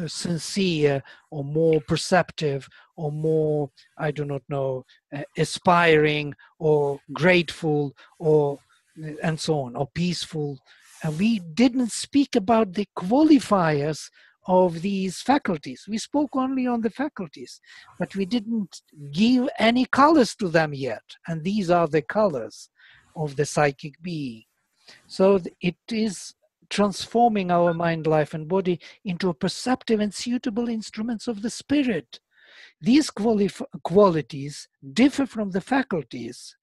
sincere, or more perceptive, or more, I do not know, aspiring, or grateful, or and so on, or peaceful. And we didn't speak about the qualifiers of these faculties. We spoke only on the faculties, but we didn't give any colors to them yet. And these are the colors of the psychic being. So it is transforming our mind, life, and body into a perceptive and suitable instruments of the spirit. These qualities differ from the faculties.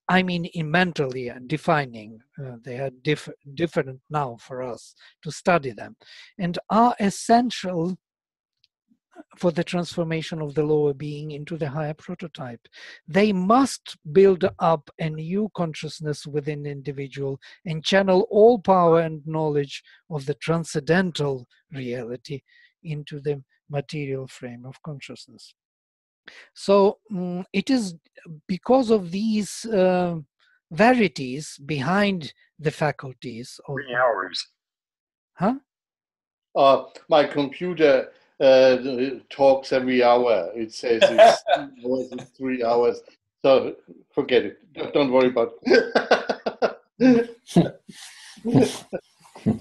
I mean, in mentally defining, they are different now for us to study them, and are essential for the transformation of the lower being into the higher prototype. They must build up a new consciousness within the individual and channel all power and knowledge of the transcendental reality into the material frame of consciousness. So it is because of these verities behind the faculties of 3 hours. Huh? My computer talks every hour. It says it's 3 hours. So forget it. Don't worry about it.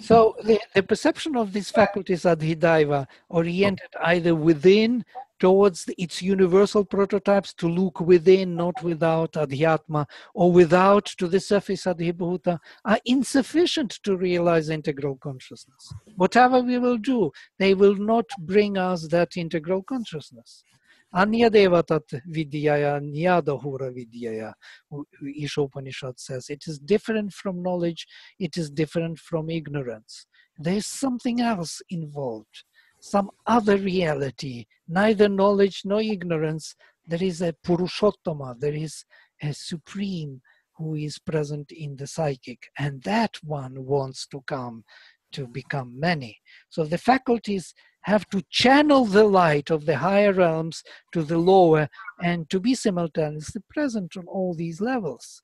So the perception of these faculties adhidaiva, oriented either within towards its universal prototypes, to look within, not without, adhyatma, or without to the surface adhibhuta, are insufficient to realize integral consciousness. Whatever we will do, they will not bring us that integral consciousness. Anya devatat vidyaya nyadahura vidyaya, Ishopanishad says. It is different from knowledge, it is different from ignorance. There is something else involved, some other reality, neither knowledge nor ignorance. There is a Purushottama, there is a supreme who is present in the psychic, and that one wants to come to become many. So the faculties have to channel the light of the higher realms to the lower, and to be simultaneously present on all these levels.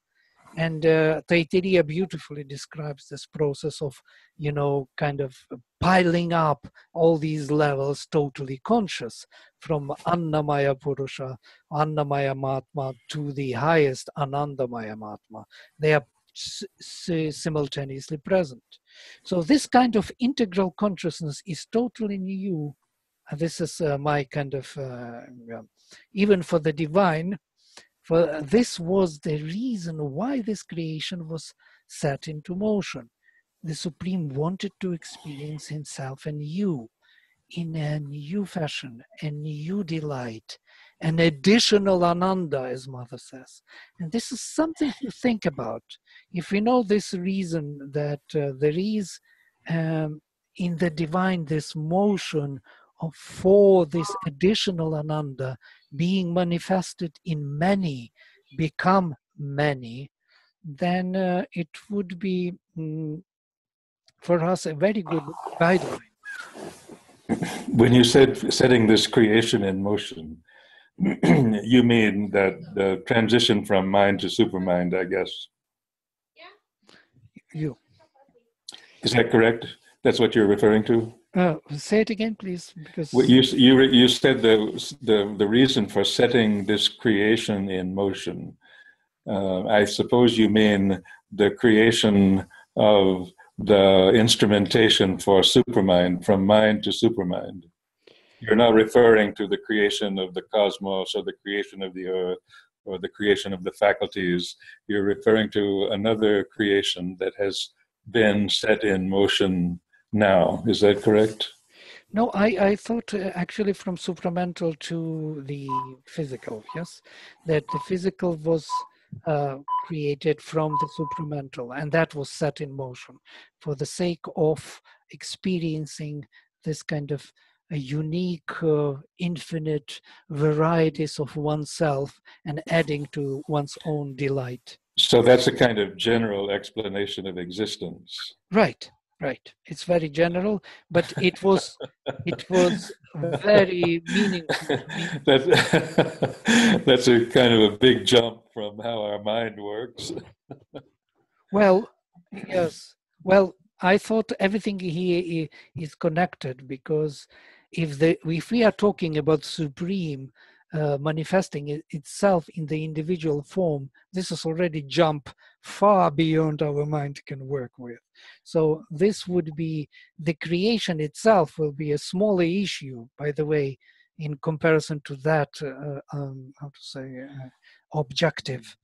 And Taittiriya beautifully describes this process of, kind of piling up all these levels totally conscious, from Annamaya Purusha, Annamaya Matma, to the highest Anandamaya Matma. They are simultaneously present. So this kind of integral consciousness is totally new. This is my kind of, even for the divine, for this was the reason why this creation was set into motion. The Supreme wanted to experience himself and you in a new fashion, a new delight, an additional ananda, as Mother says. And this is something to think about. If we know this reason that there is in the divine this motion for this additional ananda being manifested in many, become many, then it would be for us a very good guideline. When you said setting this creation in motion, you mean that the transition from mind to supermind, I guess. You. Is that correct? That's what you're referring to? Say it again, please, because well, you said the reason for setting this creation in motion. I suppose you mean the creation of the instrumentation for supermind, from mind to supermind. You're not referring to the creation of the cosmos or the creation of the earth or the creation of the faculties. You're referring to another creation that has been set in motion now. Is that correct? No, I thought actually from supramental to the physical, yes, that the physical was created from the supramental, and that was set in motion for the sake of experiencing this kind of a unique, infinite varieties of oneself and adding to one's own delight. So that's a kind of general explanation of existence. Right. Right. It's very general, but it was very meaningful to me. That's a kind of a big jump from how our mind works. Well, yes. Well, I thought everything here is connected, because if we are talking about supreme manifesting itself in the individual form, this is already jump far beyond our mind can work with. So this would be, the creation itself will be a smaller issue, by the way, in comparison to that, how to say, objective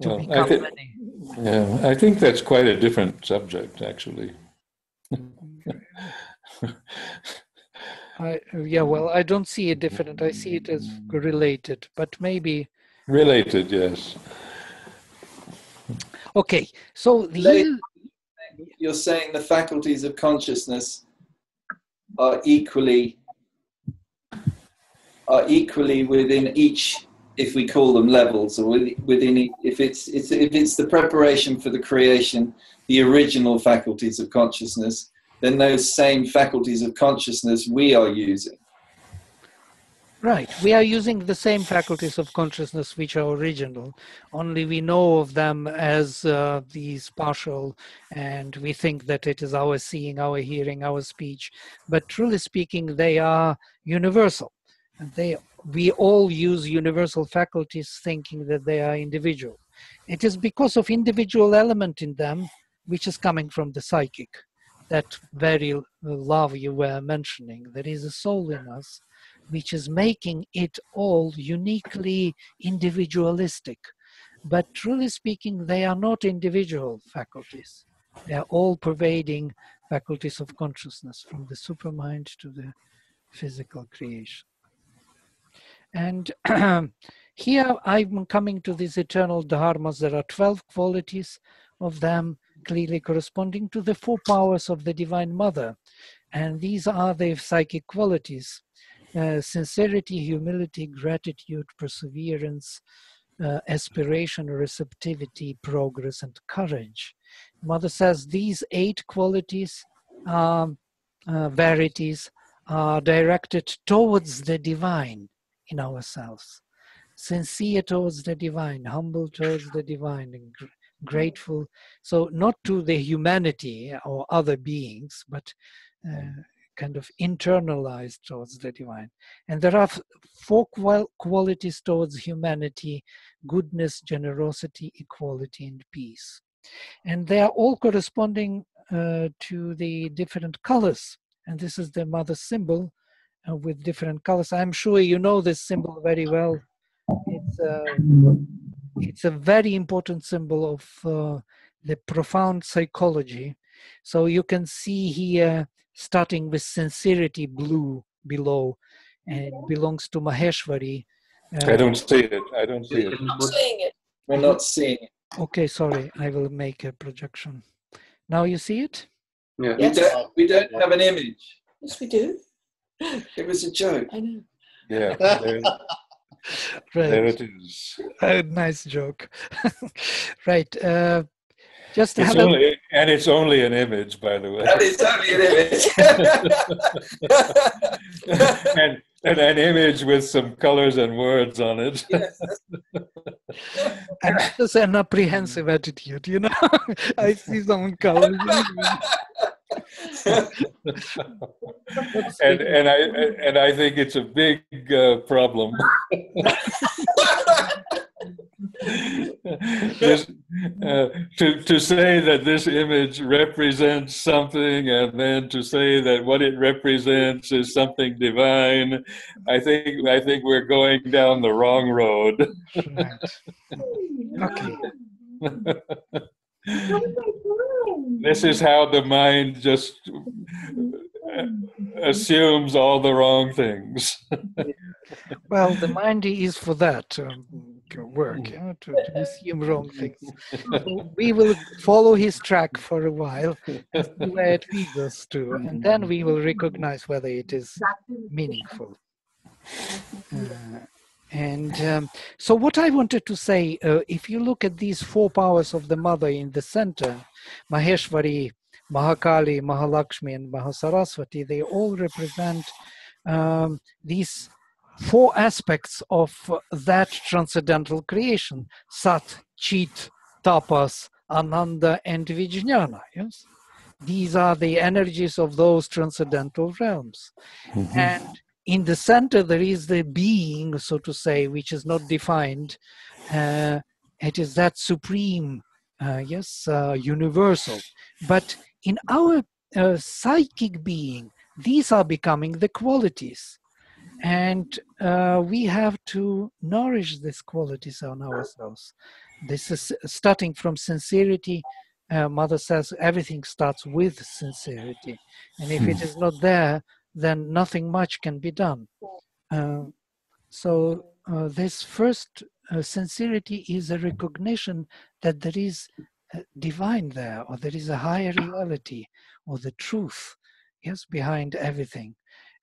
to Well, become many. Yeah, I think that's quite a different subject, actually. Yeah, well, I don't see it different. I see it as related, but maybe related. Yes. Okay, so you're saying the faculties of consciousness are equally within each, if we call them levels, or within if it's the preparation for the creation, the original faculties of consciousness, then those same faculties of consciousness we are using. Right, we are using the same faculties of consciousness which are original, only we know of them as these partial, and we think that it is our seeing, our hearing, our speech, but truly speaking they are universal, and we all use universal faculties thinking that they are individual. It is because of individual element in them which is coming from the psychic, that very love you were mentioning. There is a soul in us which is making it all uniquely individualistic. But truly speaking, they are not individual faculties. They are all pervading faculties of consciousness, from the supermind to the physical creation. And here I'm coming to these eternal dharmas. There are 12 qualities of them, clearly corresponding to the 4 powers of the Divine Mother. And these are the psychic qualities: sincerity, humility, gratitude, perseverance, aspiration, receptivity, progress, and courage. Mother says these 8 qualities, verities, are directed towards the divine in ourselves. Sincere towards the divine, humble towards the divine, and grateful. So not to the humanity or other beings, but kind of internalized towards the divine. And there are 4 qualities towards humanity: goodness, generosity, equality, and peace. And they are all corresponding to the different colors. And this is the mother symbol with different colors. I'm sure you know this symbol very well. It's a very important symbol of the profound psychology. So you can see here, starting with sincerity, blue, below, and it belongs to Maheshwari. I don't see it. I don't see it. We're not seeing it. We're not seeing it. Okay, sorry. I will make a projection. Now you see it? Yeah. We don't have an image. Yes, we do. It was a joke. I know. Yeah, Right. there it is. Nice joke. Right. Just It's have only, and it's only an image, by the way. That is only an image. and an image with some colors and words on it. Yes. and just an apprehensive attitude, you know. I see some colors. and I think it's a big problem. To say that this image represents something, and then to say that what it represents is something divine, I think we're going down the wrong road. Right. Okay. This is how the mind just assumes all the wrong things. Well, the mind is for that work, you know, to assume wrong things. So we will follow his track for a while and see where it leads us to, and then we will recognize whether it is meaningful. So what I wanted to say, if you look at these four powers of the mother in the center, Maheshwari, Mahakali, Mahalakshmi, and Mahasaraswati, they all represent these four aspects of that transcendental creation: Sat, Chit, Tapas, Ananda, and Vijnana. Yes? These are the energies of those transcendental realms. Mm-hmm. And in the center, there is the being, so to say, which is not defined. It is that supreme, universal. But in our psychic being, these are becoming the qualities. And we have to nourish these qualities on ourselves. This is starting from sincerity. Mother says everything starts with sincerity. And if it is not there, then nothing much can be done. So this first sincerity is a recognition that there is divine there, or there is a higher reality, or the truth, yes, behind everything.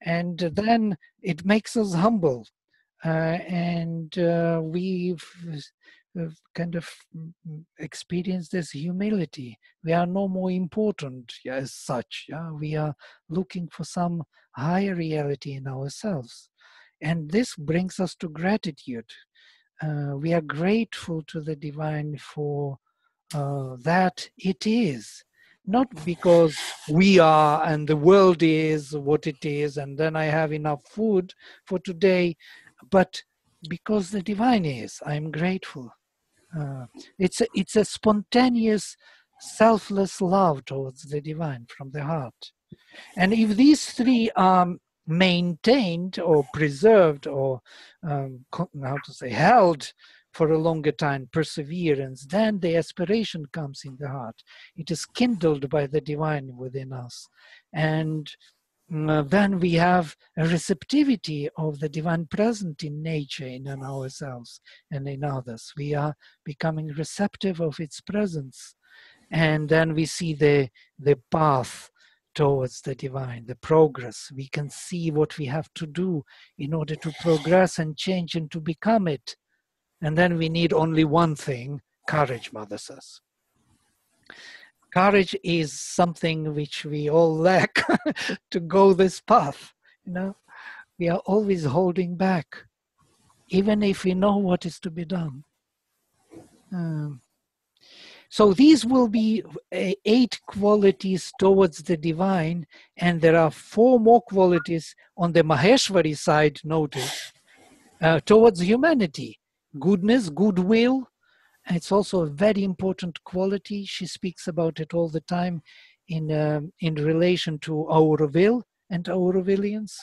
And then it makes us humble, and we've kind of experienced this humility. We are no more important as such. Yeah? We are looking for some higher reality in ourselves. And this brings us to gratitude. We are grateful to the divine for that it is. Not because we are and the world is what it is and then I have enough food for today, but because the divine is. I'm grateful. It's a spontaneous, selfless love towards the divine from the heart. And if these three are maintained or preserved or held for a longer time, perseverance, then the aspiration comes in the heart. It is kindled by the divine within us. And then we have a receptivity of the divine present in nature, in ourselves and in others. We are becoming receptive of its presence. And then we see the path towards the divine, the progress. We can see what we have to do in order to progress and change and to become it. And then we need only one thing, courage, Mother says. Courage is something which we all lack to go this path. You know, we are always holding back, even if we know what is to be done. So these will be 8 qualities towards the divine, and there are 4 more qualities on the Maheshwari side, notice, towards humanity. Goodness, goodwill. It's also a very important quality. She speaks about it all the time in relation to our will and Aurovilians,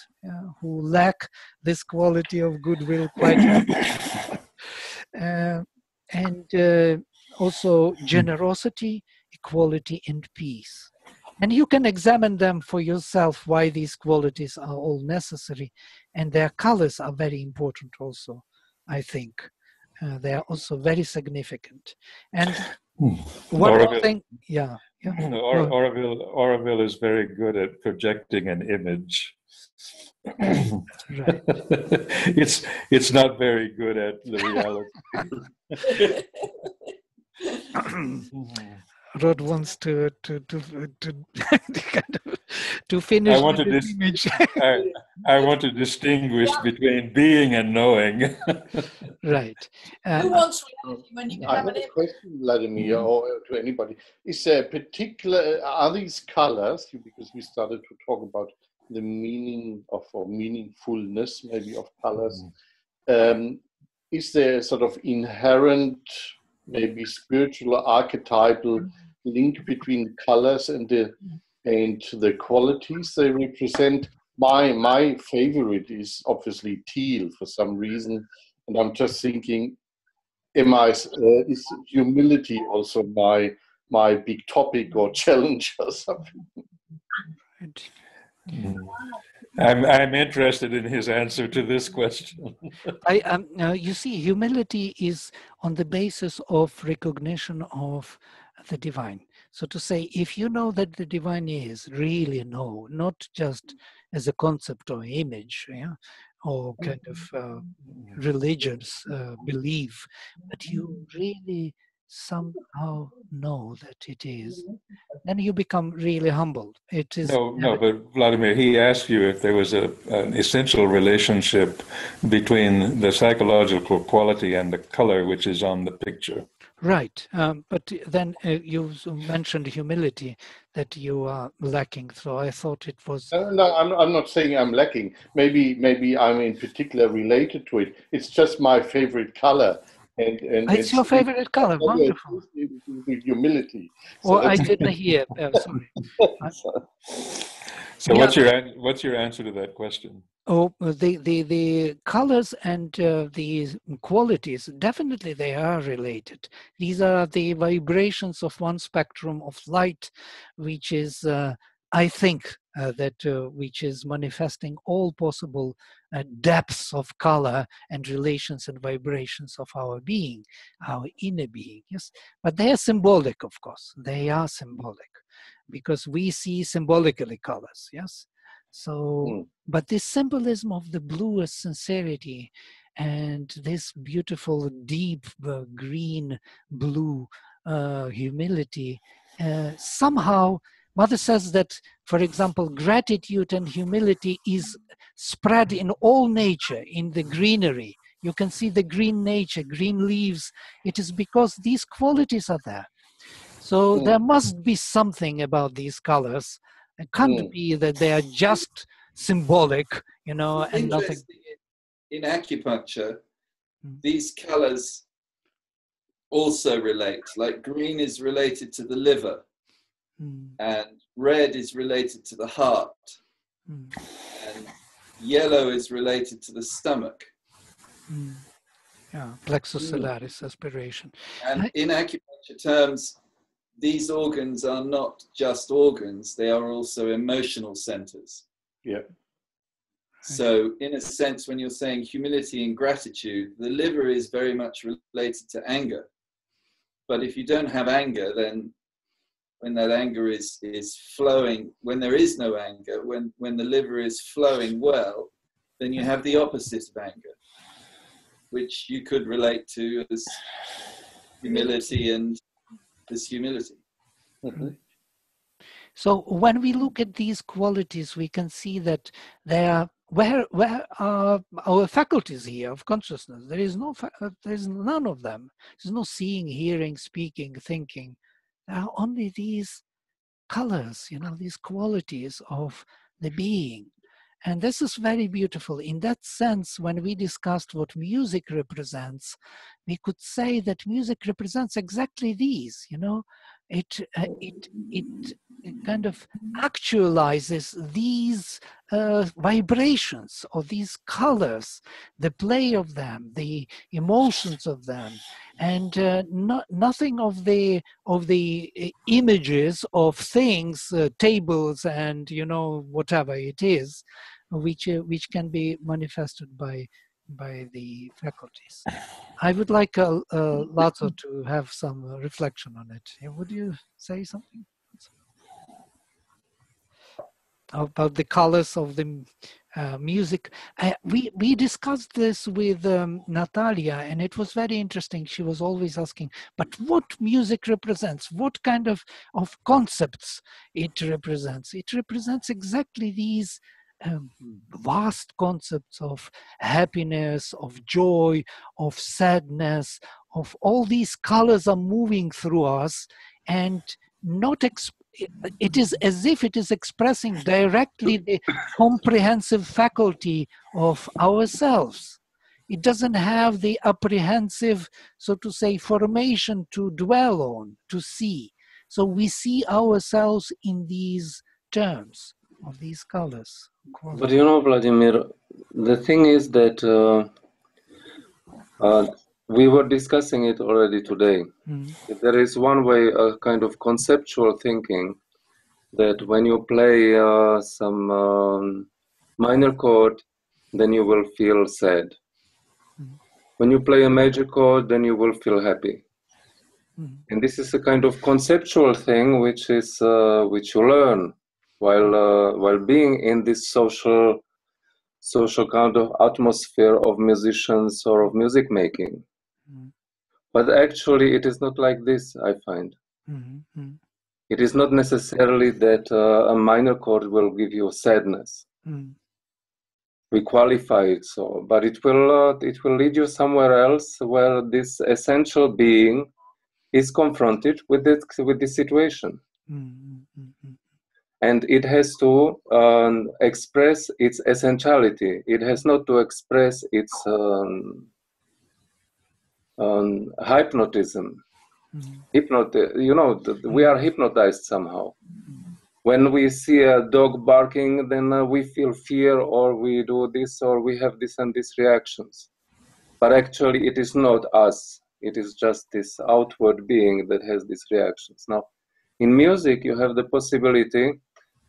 who lack this quality of goodwill quite much. And also generosity, equality, and peace. And you can examine them for yourself, why these qualities are all necessary. And their colors are very important also, I think. They are also very significant. And one more thing, yeah. Oroville is very good at projecting an image. Right. It's not very good at the reality. Rod wants to finish I want to this image. I want to distinguish between being and knowing. Right. Who wants reality when you can I have have an a question, Vladimir, or to anybody. Is there particular, are these colors, because we started to talk about the meaning of, or meaningfulness maybe of colors, is there a sort of inherent, maybe spiritual or archetypal link between colors and the qualities they represent? My favorite is obviously teal for some reason, and I'm just thinking, is humility also my big topic or challenge or something? I'm interested in his answer to this question. You see, humility is on the basis of recognition of the divine. So to say, if you know that the divine is, really know, not just as a concept or image, yeah, or kind of religious belief, but you really somehow know that it is, then you become really humbled. It is No, but Vladimir, he asked you if there was an essential relationship between the psychological quality and the color which is on the picture. right. But then you mentioned humility that you are lacking. So I thought it was. No, I'm not saying I'm lacking. Maybe I'm in particular related to it. It's just my favorite color. And It's your favorite color. Wonderful. With humility. So I didn't hear. Sorry. So yeah. What's your answer to that question? Oh, the colors and the qualities, definitely they are related. These are the vibrations of one spectrum of light, which is, I think, which is manifesting all possible depths of color and relations and vibrations of our being, our inner being. Yes, but they are symbolic, of course. They are symbolic because we see symbolically colors. Yes. So, but this symbolism of the bluest sincerity and this beautiful deep green blue humility, somehow Mother says that, for example, gratitude and humility is spread in all nature, in the greenery. You can see the green nature, green leaves. It is because these qualities are there. So there must be something about these colors. It can't be that they are just symbolic, you know, and nothing. In acupuncture, these colors also relate. Like green is related to the liver, and red is related to the heart, and yellow is related to the stomach. Yeah, plexus solaris, aspiration. And in acupuncture terms, these organs are not just organs, they are also emotional centers. Yeah. So in a sense, when you're saying humility and gratitude, the liver is very much related to anger. But if you don't have anger, then when that anger is flowing, when there is no anger, when the liver is flowing well, then you have the opposite of anger, which you could relate to as humility and this humility. So when we look at these qualities, we can see that they are where are our faculties here of consciousness? There is none of them. There's no seeing, hearing, speaking, thinking. There are only these colors, you know, these qualities of the being. And this is very beautiful. In that sense, when we discussed what music represents, we could say that music represents exactly these, you know. it kind of actualizes these vibrations or these colors, the play of them, the emotions of them, and nothing of the images of things, tables, and whatever it is, which can be manifested by the faculties. I would like Lazo to have some reflection on it. Would you say something about the colors of the music? We discussed this with Natalia, and it was very interesting. She was always asking, but what music represents? What kind of concepts it represents? It represents exactly these vast concepts of happiness, of joy, of sadness, of all these colors are moving through us, and not it is as if it is expressing directly the comprehensive faculty of ourselves. It doesn't have the apprehensive, so to say, formation to dwell on, to see. So we see ourselves in these terms of these colors. But Vladimir, the thing is that we were discussing it already today. There is one way, a kind of conceptual thinking, that when you play some minor chord, then you will feel sad. When you play a major chord, then you will feel happy. And this is a kind of conceptual thing which you learn while being in this social kind of atmosphere of musicians or of music making. But actually it is not like this, I find. It is not necessarily that a minor chord will give you sadness. We qualify it so, but it will lead you somewhere else where this essential being is confronted with this situation. And it has to express its essentiality. It has not to express its hypnotism. We are hypnotized somehow. When we see a dog barking, then we feel fear, or we do this, or we have this and this reactions. But actually, it is not us. It is just this outward being that has these reactions. Now, in music, you have the possibility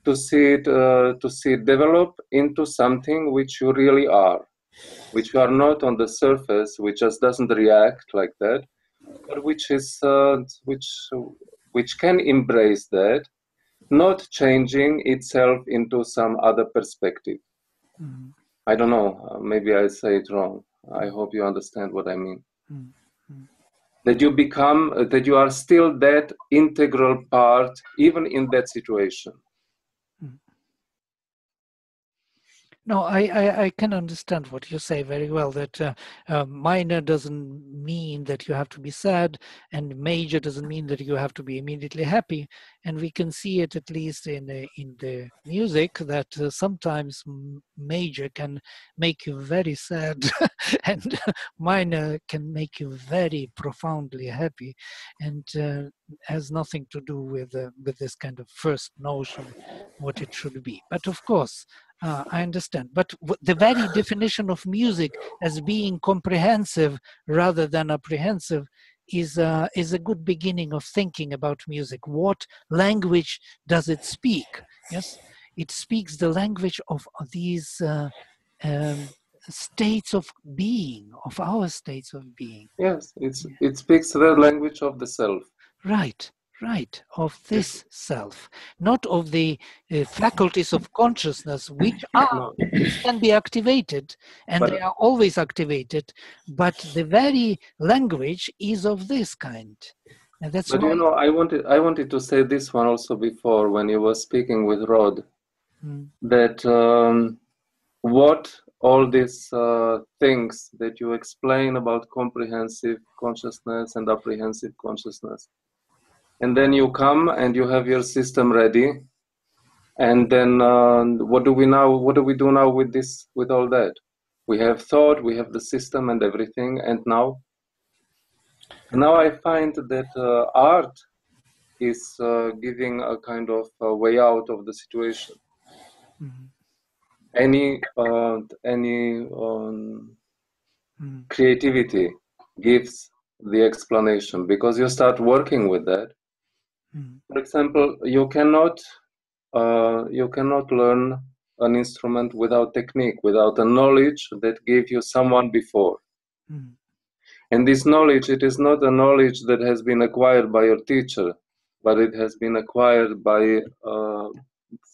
to see it develop into something which you really are, which you are not on the surface, which just doesn't react like that, but which can embrace that, not changing itself into some other perspective. I don't know, maybe I say it wrong. I hope you understand what I mean. That you are still that integral part, even in that situation. No, I can understand what you say very well, that minor doesn't mean that you have to be sad, and major doesn't mean that you have to be immediately happy. And we can see it, at least in the music, that sometimes major can make you very sad and minor can make you very profoundly happy, and has nothing to do with this kind of first notion what it should be. But of course, I understand. But the very definition of music as being comprehensive rather than apprehensive is a good beginning of thinking about music. What language does it speak? Yes, it speaks the language of these states of being, of our states of being. Yes, it speaks the language of the self. Right, of this self, not of the faculties of consciousness, which can be activated, and they are always activated, but the very language is of this kind. And that's but I wanted to say this one also before, when you were speaking with Rod, that what all these things that you explain about comprehensive consciousness and apprehensive consciousness, and then you come and you have your system ready, and then what do we do now with this, with all that? We have thought, we have the system and everything, and now I find that art is giving a kind of way out of the situation. Any creativity gives the explanation, because you start working with that. For example, you cannot learn an instrument without technique, without a knowledge that gave you someone before. And this knowledge, it is not a knowledge that has been acquired by your teacher, but it has been acquired by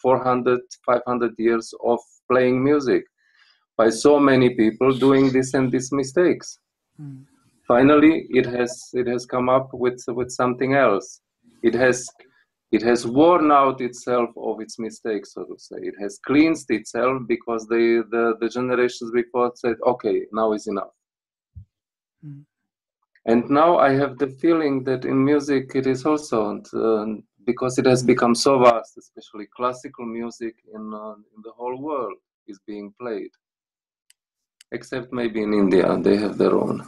400, 500 years of playing music, by so many people doing this and these mistakes. Finally, it has come up with something else. It has worn out itself of its mistakes, so to say. It has cleansed itself because the generations before said, okay, now is enough. And now I have the feeling that in music it is also, because it has become so vast, especially classical music in the whole world is being played. Except maybe in India, they have their own.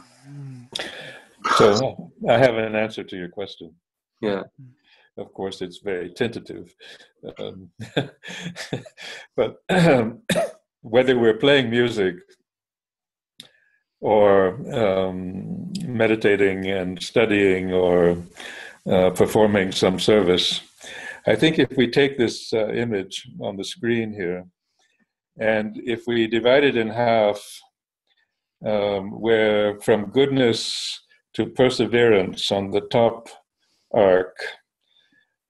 So I have an answer to your question. Yeah. Of course, it's very tentative. But whether we're playing music or meditating and studying or performing some service, I think if we take this image on the screen here, and if we divide it in half, where from goodness to perseverance on the top arc,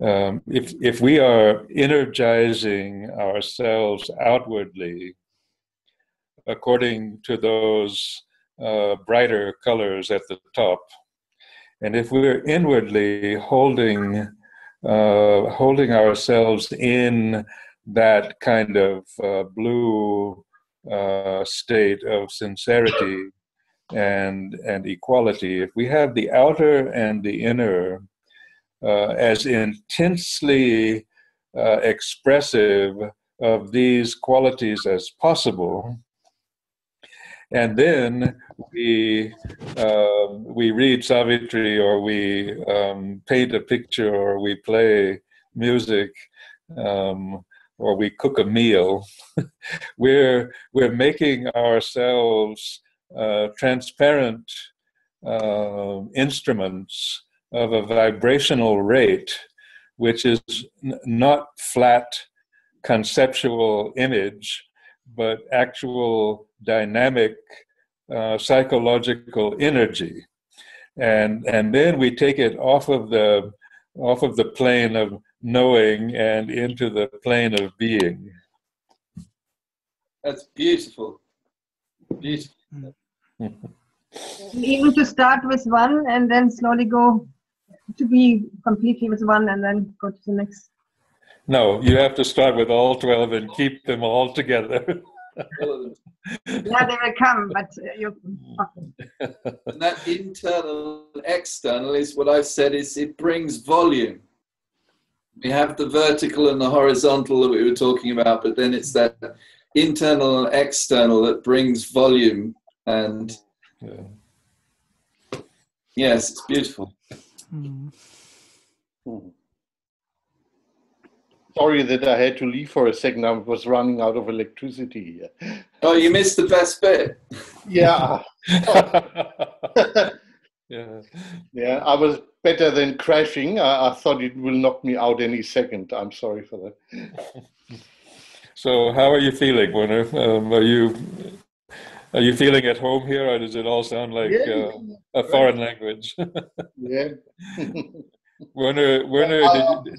if we are energizing ourselves outwardly according to those brighter colors at the top, and if we're inwardly holding ourselves in that kind of blue state of sincerity and equality, if we have the outer and the inner as intensely expressive of these qualities as possible, and then we read Savitri, or we paint a picture, or we play music, or we cook a meal, we're making ourselves transparent instruments of a vibrational rate, which is not flat conceptual image, but actual dynamic psychological energy. And then we take it off of the plane of knowing and into the plane of being. That's beautiful. Beautiful. Even to start with one and then slowly go to be completely with one and then go to the next. No, you have to start with all 12 and keep them all together. Yeah, they will come, but And that internal and external is what I've said, is it brings volume. We have the vertical and the horizontal that we were talking about, but then it's that internal and external that brings volume. And yes, it's beautiful. Sorry that I had to leave for a second. I was running out of electricity here. Oh, you missed the best bit. Yeah. Yeah, I was better than crashing. I thought it will knock me out any second. I'm sorry for that. So how are you feeling, Werner? Are you feeling at home here, or does it all sound like a foreign language? Yeah. Werner,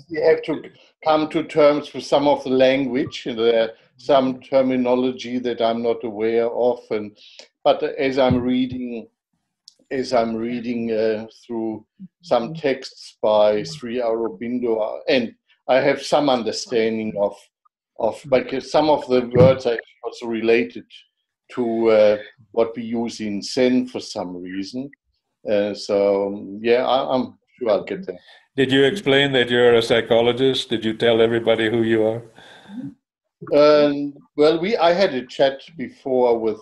you have to come to terms with some of the language. There are some terminology that I'm not aware of, but as I'm reading through some texts by Sri Aurobindo, and I have some understanding of because some of the words are also related to what we use in Zen for some reason. So yeah, I'm sure I'll get there. Did you explain that you're a psychologist? Did you tell everybody who you are? Well, I had a chat before with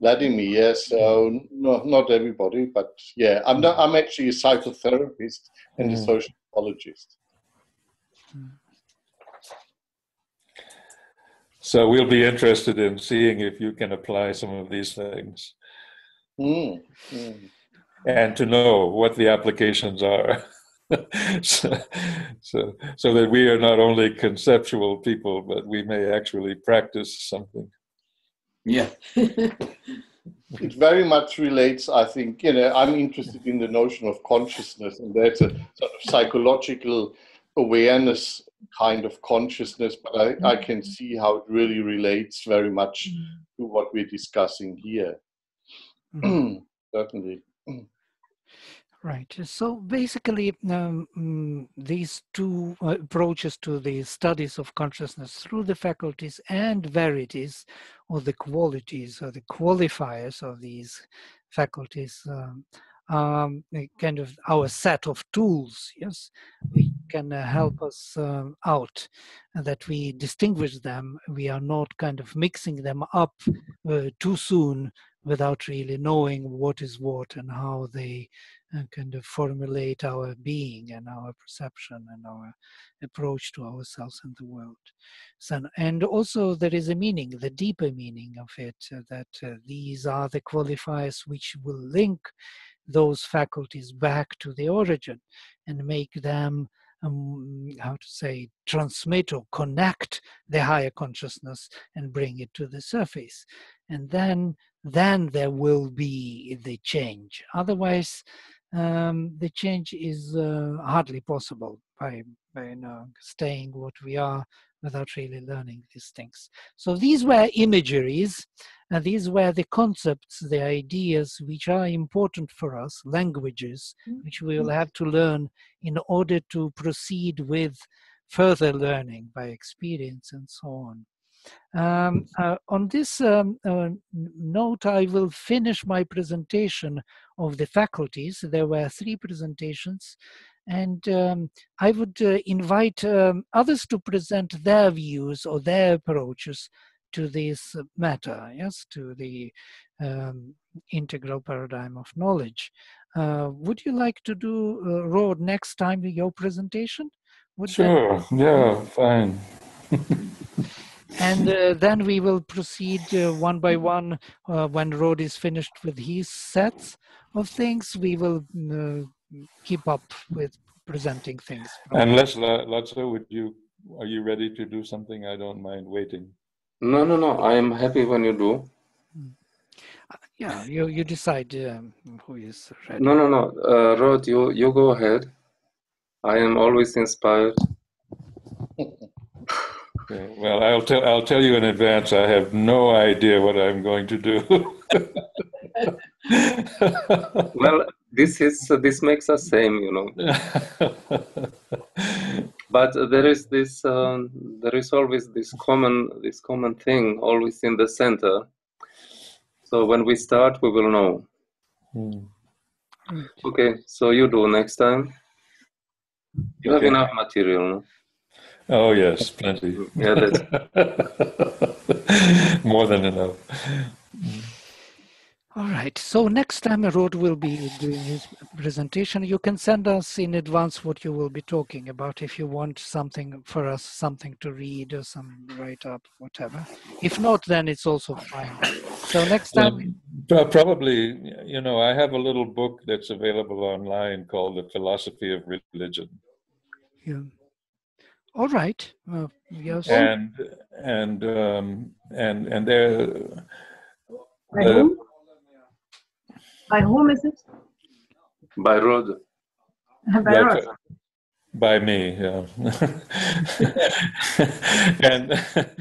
Vladimir, so not everybody, but yeah, I'm actually a psychotherapist and a social psychologist. So we'll be interested in seeing if you can apply some of these things and to know what the applications are. so that we are not only conceptual people, but we may actually practice something. Yeah. It very much relates, I think, I'm interested in the notion of consciousness, and that's a sort of psychological awareness kind of consciousness, but I can see how it really relates very much to what we're discussing here. Certainly. Right. So basically, these two approaches to the studies of consciousness through the faculties and verities, or the qualities or the qualifiers of these faculties, kind of our set of tools, yes, we can help us out, and that we distinguish them. We are not kind of mixing them up too soon without really knowing what is what and how they kind of formulate our being and our perception and our approach to ourselves and the world. So, and also there is a meaning, the deeper meaning of it, that these are the qualifiers which will link those faculties back to the origin and make them, how to say, transmit or connect the higher consciousness and bring it to the surface. And then there will be the change. Otherwise, the change is hardly possible by staying what we are without really learning these things. So these were imageries, and these were the concepts, the ideas which are important for us, languages, which we will have to learn in order to proceed with further learning by experience and so on. On this note, I will finish my presentation of the faculties. There were 3 presentations, and I would invite others to present their views or their approaches to this matter, yes, to the integral paradigm of knowledge. Would you like to do, Rod, next time your presentation? Sure, yeah, fine. And then we will proceed one by one. When Rod is finished with his sets of things, we will keep up with presenting things. Unless, Latzo, are you ready to do something? I don't mind waiting. No. I am happy when you do. Yeah, you decide who is ready. No. Rod, you go ahead. I am always inspired. Okay. Well, I'll tell you in advance. I have no idea what I'm going to do. Well, this makes us same, you know. But there is always this common thing always in the center. So when we start, we will know. Okay, so you do next time. You have enough material, no? Oh yes, plenty. Yeah, that's more than enough. All right, so next time Rod will be doing his presentation. You can send us in advance what you will be talking about if you want something for us, something to read or some write-up, whatever. If not, then it's also fine. So next time... Probably, you know, I have a little book that's available online called The Philosophy of Religion. Yeah. All right. Yes. And there... By whom? By whom is it? by Rod. By Rod. By me, yeah. And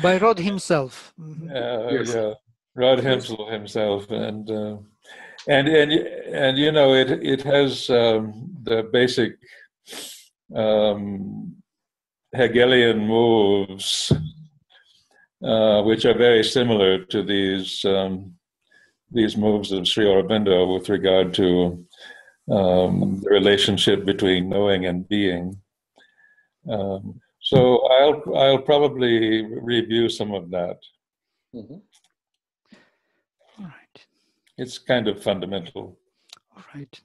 by Rod himself. Yes. Yeah, Rod himself, and you know, it has the basic Hegelian moves, which are very similar to these moves of Sri Aurobindo with regard to the relationship between knowing and being. So I'll probably review some of that. All right. It's kind of fundamental. All right.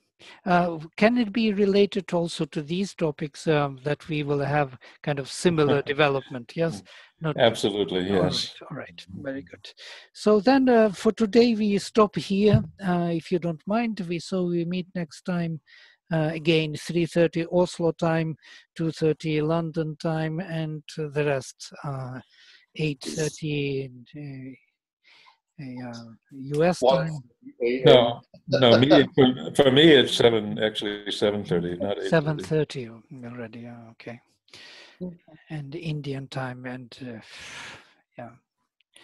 Can it be related also to these topics that we will have kind of similar development? Yes. Not. Absolutely, yes. All right. Very good. So then for today we stop here. If you don't mind, we meet next time. Again, 3:30 Oslo time, 2:30 London time, and the rest 8:30 US time. No, for me it's 7:30, not 8:30. 7:30 already. Okay. And Indian time, and yeah,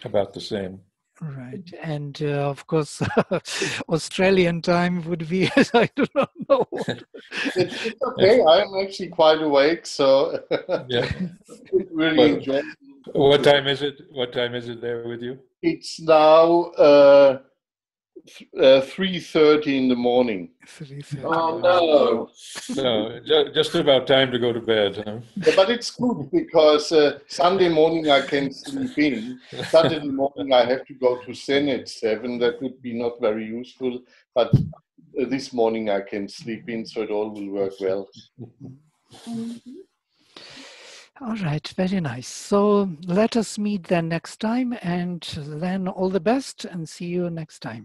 about the same. Right, and of course, Australian time would be, I do not know. It's okay. I'm actually quite awake, so yeah. Really enjoy. What time is it? What time is it there with you? It's now 3:30 in the morning. 3:30. Oh no! No, just about time to go to bed. Huh? Yeah, but it's good because Sunday morning I can sleep in. Saturday morning I have to go to Zen at 7. That would be not very useful. But this morning I can sleep in, so it all will work well. All right, very nice. So let us meet then next time, and then all the best, and see you next time.